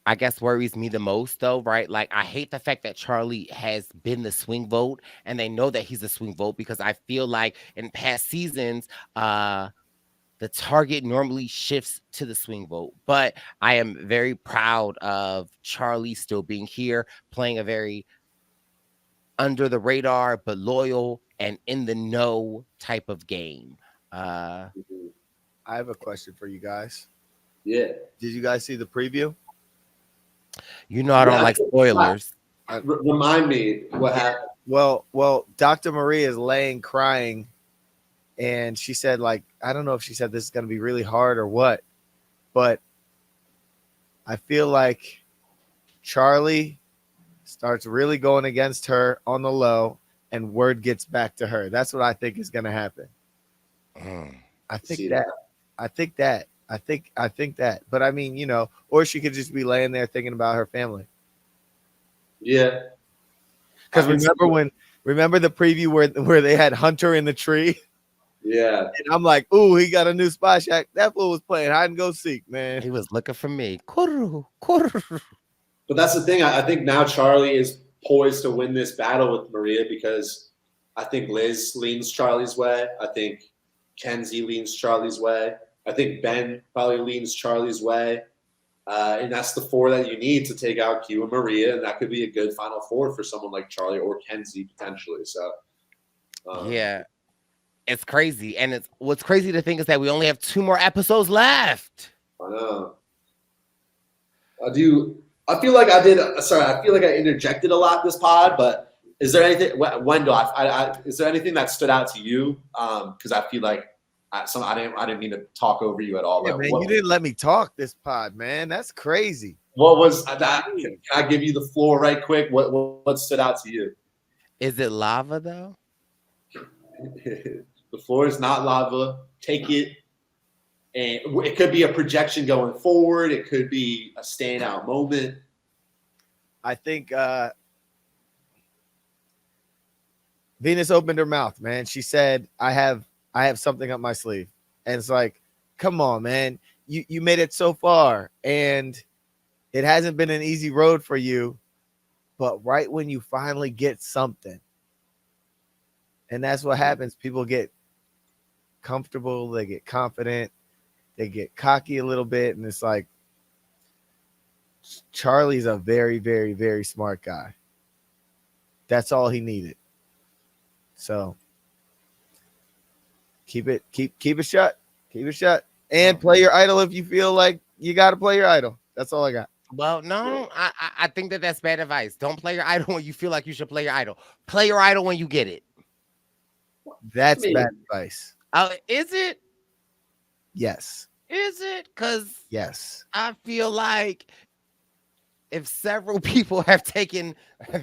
I guess worries me the most, though, right? Like, I hate the fact that Charlie has been the swing vote, and they know that he's a swing vote because I feel like in past seasons, the target normally shifts to the swing vote. But I am very proud of Charlie still being here, playing a very under the radar but loyal and in the know type of game. I have a question for you guys. yeah, Did you guys see the preview? You know, I don't like spoilers. Remind me what happened. Well, Dr. Marie is laying crying, and she said, like, I don't know if she said this is going to be really hard or what, but I feel like Charlie starts really going against her on the low, and word gets back to her. That's what I think is going to happen. I think that. But I mean, you know, or she could just be laying there thinking about her family. Yeah. Because remember the preview where they had Hunter in the tree? Yeah. And I'm like, ooh, he got a new spot. Shack. That fool was playing hide and go seek, man. He was looking for me. But that's the thing. I think now Charlie is poised to win this battle with Maria because I think Liz leans Charlie's way. I think Kenzie leans Charlie's way. I think Ben probably leans Charlie's way. And that's the 4 that you need to take out Q and Maria. And that could be a good final 4 for someone like Charlie or Kenzie potentially. So, yeah, it's crazy. And what's crazy to think is that we only have 2 more episodes left. I know. I feel like I interjected a lot this pod, but is there anything, Wendell, is there anything that stood out to you? Because I feel like I didn't mean to talk over you at all. Yeah, man, you didn't let me talk this pod, man. That's crazy. What was that? Can I give you the floor right quick? What stood out to you? Is it lava though? The floor is not lava. Take it. And it could be a projection going forward. It could be a standout moment. I think Venus opened her mouth, man. She said, I have something up my sleeve. And it's like, come on, man. You made it so far. And it hasn't been an easy road for you. But right when you finally get something, and that's what happens, people get comfortable, they get confident, they get cocky a little bit, and it's like Charlie's a very, very, very smart guy. That's all he needed. So keep it shut. Keep it shut. And play your idol if you feel like you got to play your idol. That's all I got. Well, no, I think that that's bad advice. Don't play your idol when you feel like you should play your idol. Play your idol when you get it. That's I mean, bad advice. Is it? Yes. Is it? Because Yes. I feel like if several people have taken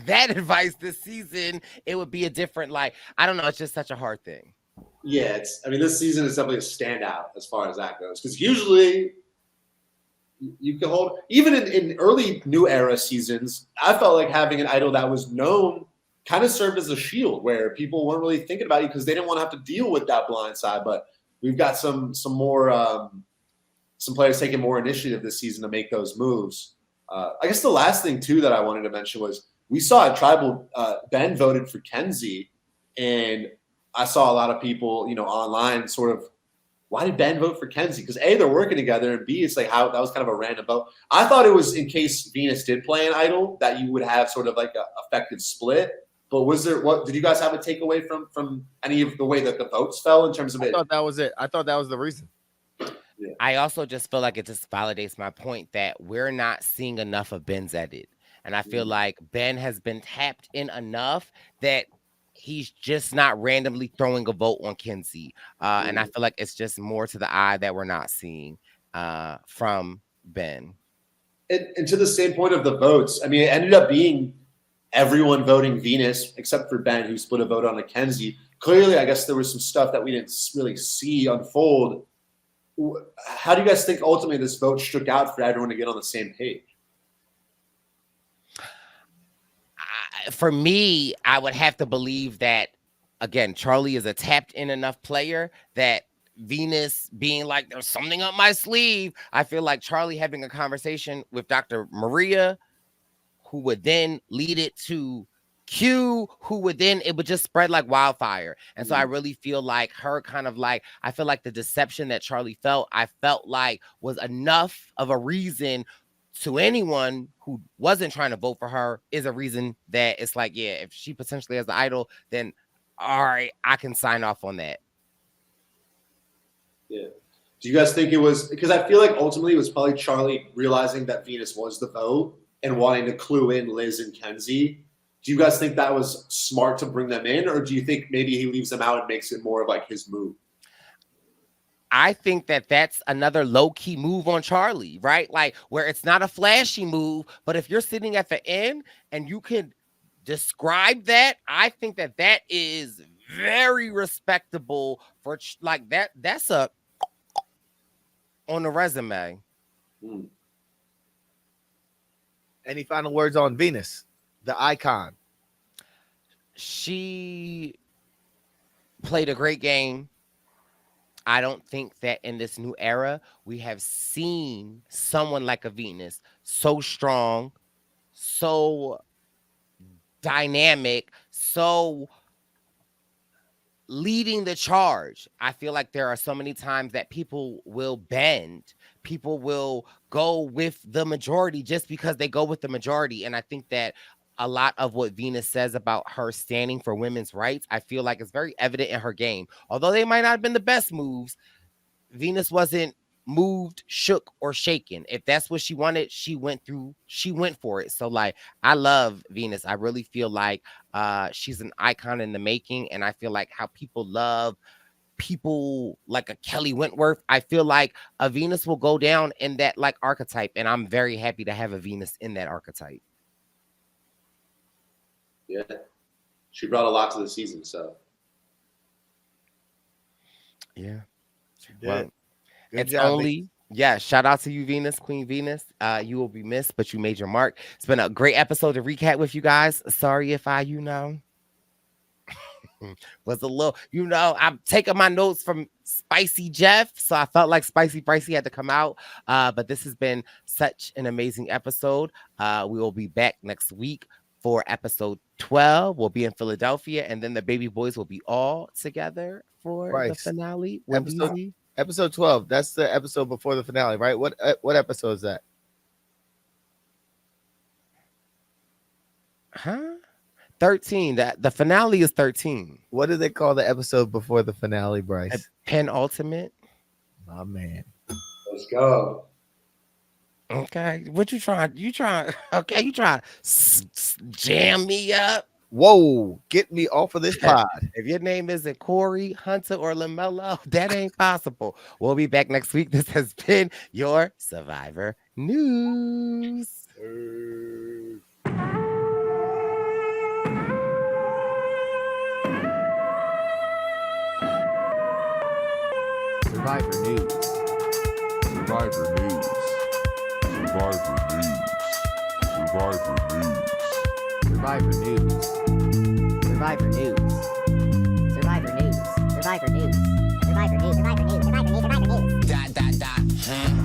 that advice this season, it would be a different, like, I don't know. It's just such a hard thing. Yeah, I mean, this season is definitely a standout as far as that goes. Because usually you can hold, even in early new era seasons, I felt like having an idol that was known kind of served as a shield where people weren't really thinking about you because they didn't want to have to deal with that blind side. But we've got some more some players taking more initiative this season to make those moves. I guess the last thing too that I wanted to mention was we saw at Tribal Ben voted for Kenzie, and I saw a lot of people, online sort of, why did Ben vote for Kenzie? Because A, they're working together, and B, it's like how that was kind of a random vote. I thought it was in case Venus did play an idol that you would have sort of like a effective split. But did you guys have a takeaway from any of the way that the votes fell in terms of I it? thought that was it. I thought that was the reason. I also just feel like it just validates my point that we're not seeing enough of Ben's edit. And I feel like Ben has been tapped in enough that he's just not randomly throwing a vote on Kenzie. And I feel like it's just more to the eye that we're not seeing from Ben. And to the same point of the votes, I mean, it ended up being everyone voting Venus except for Ben, who split a vote on a Kenzie. Clearly, I guess there was some stuff that we didn't really see unfold. How do you guys think ultimately this vote shook out for everyone to get on the same page? For me, I would have to believe that, again, Charlie is a tapped in enough player that Venus being like, there's something up my sleeve. I feel like Charlie having a conversation with Dr. Maria, who would then lead it to Q, who would then, it would just spread like wildfire. And so I really feel like her kind of like, I feel like the deception that Charlie felt, I felt like was enough of a reason to anyone who wasn't trying to vote for her, is a reason that it's like, yeah, if she potentially has the idol, then all right, I can sign off on that. Yeah. Do you guys think it was, because I feel like ultimately it was probably Charlie realizing that Venus was the vote and wanting to clue in Liz and Kenzie. Do you guys think that was smart to bring them in, or do you think maybe he leaves them out and makes it more of like his move? I think that that's another low-key move on Charlie, right? Like where it's not a flashy move, but if you're sitting at the end and you can describe that, I think that that is very respectable for like that. That's a on the resume. Any final words on Venus, the icon? She played a great game. I don't think that in this new era, we have seen someone like a Venus so strong, so dynamic, so leading the charge. I feel like there are so many times that people will bend. People will go with the majority just because they go with the majority. And I think that a lot of what Venus says about her standing for women's rights, I feel like it's very evident in her game. Although they might not have been the best moves, Venus wasn't moved, shook, or shaken. If that's what she wanted, she went for it. So like, I love Venus. I really feel like she's an icon in the making. And I feel like how people love people like a Kelly Wentworth, I feel like a Venus will go down in that like archetype. And I'm very happy to have a Venus in that archetype. Yeah, she brought a lot to the season. So yeah, Well, it's job, only shout out to you, Venus, Queen Venus. You will be missed, but you made your mark. It's been a great episode to recap with you guys. Sorry if I was a little, I'm taking my notes from Spicy Jeff, so I felt like Spicy Pricey had to come out. But this has been such an amazing episode. We will be back next week for episode 12. We'll be in Philadelphia, and then the baby boys will be all together for the finale. Episode 12. That's the episode before the finale, right? What episode is that? Huh? 13. The finale is 13. What do they call the episode before the finale, Brice? Penultimate. My man. let's go. Okay, what you trying? You trying? Okay, you trying to jam me up? Whoa, get me off of this pod. If your name isn't Corey, Hunter, or LaMelo, that ain't possible. We'll be back next week. This has been your Survivor News. Survivor News. Survivor News. Survivor News. Survivor News. Survivor News. Survivor News. Survivor News. Survivor News. Survivor News. Survivor News. Survivor News. Survivor News. Dot, dot, dot.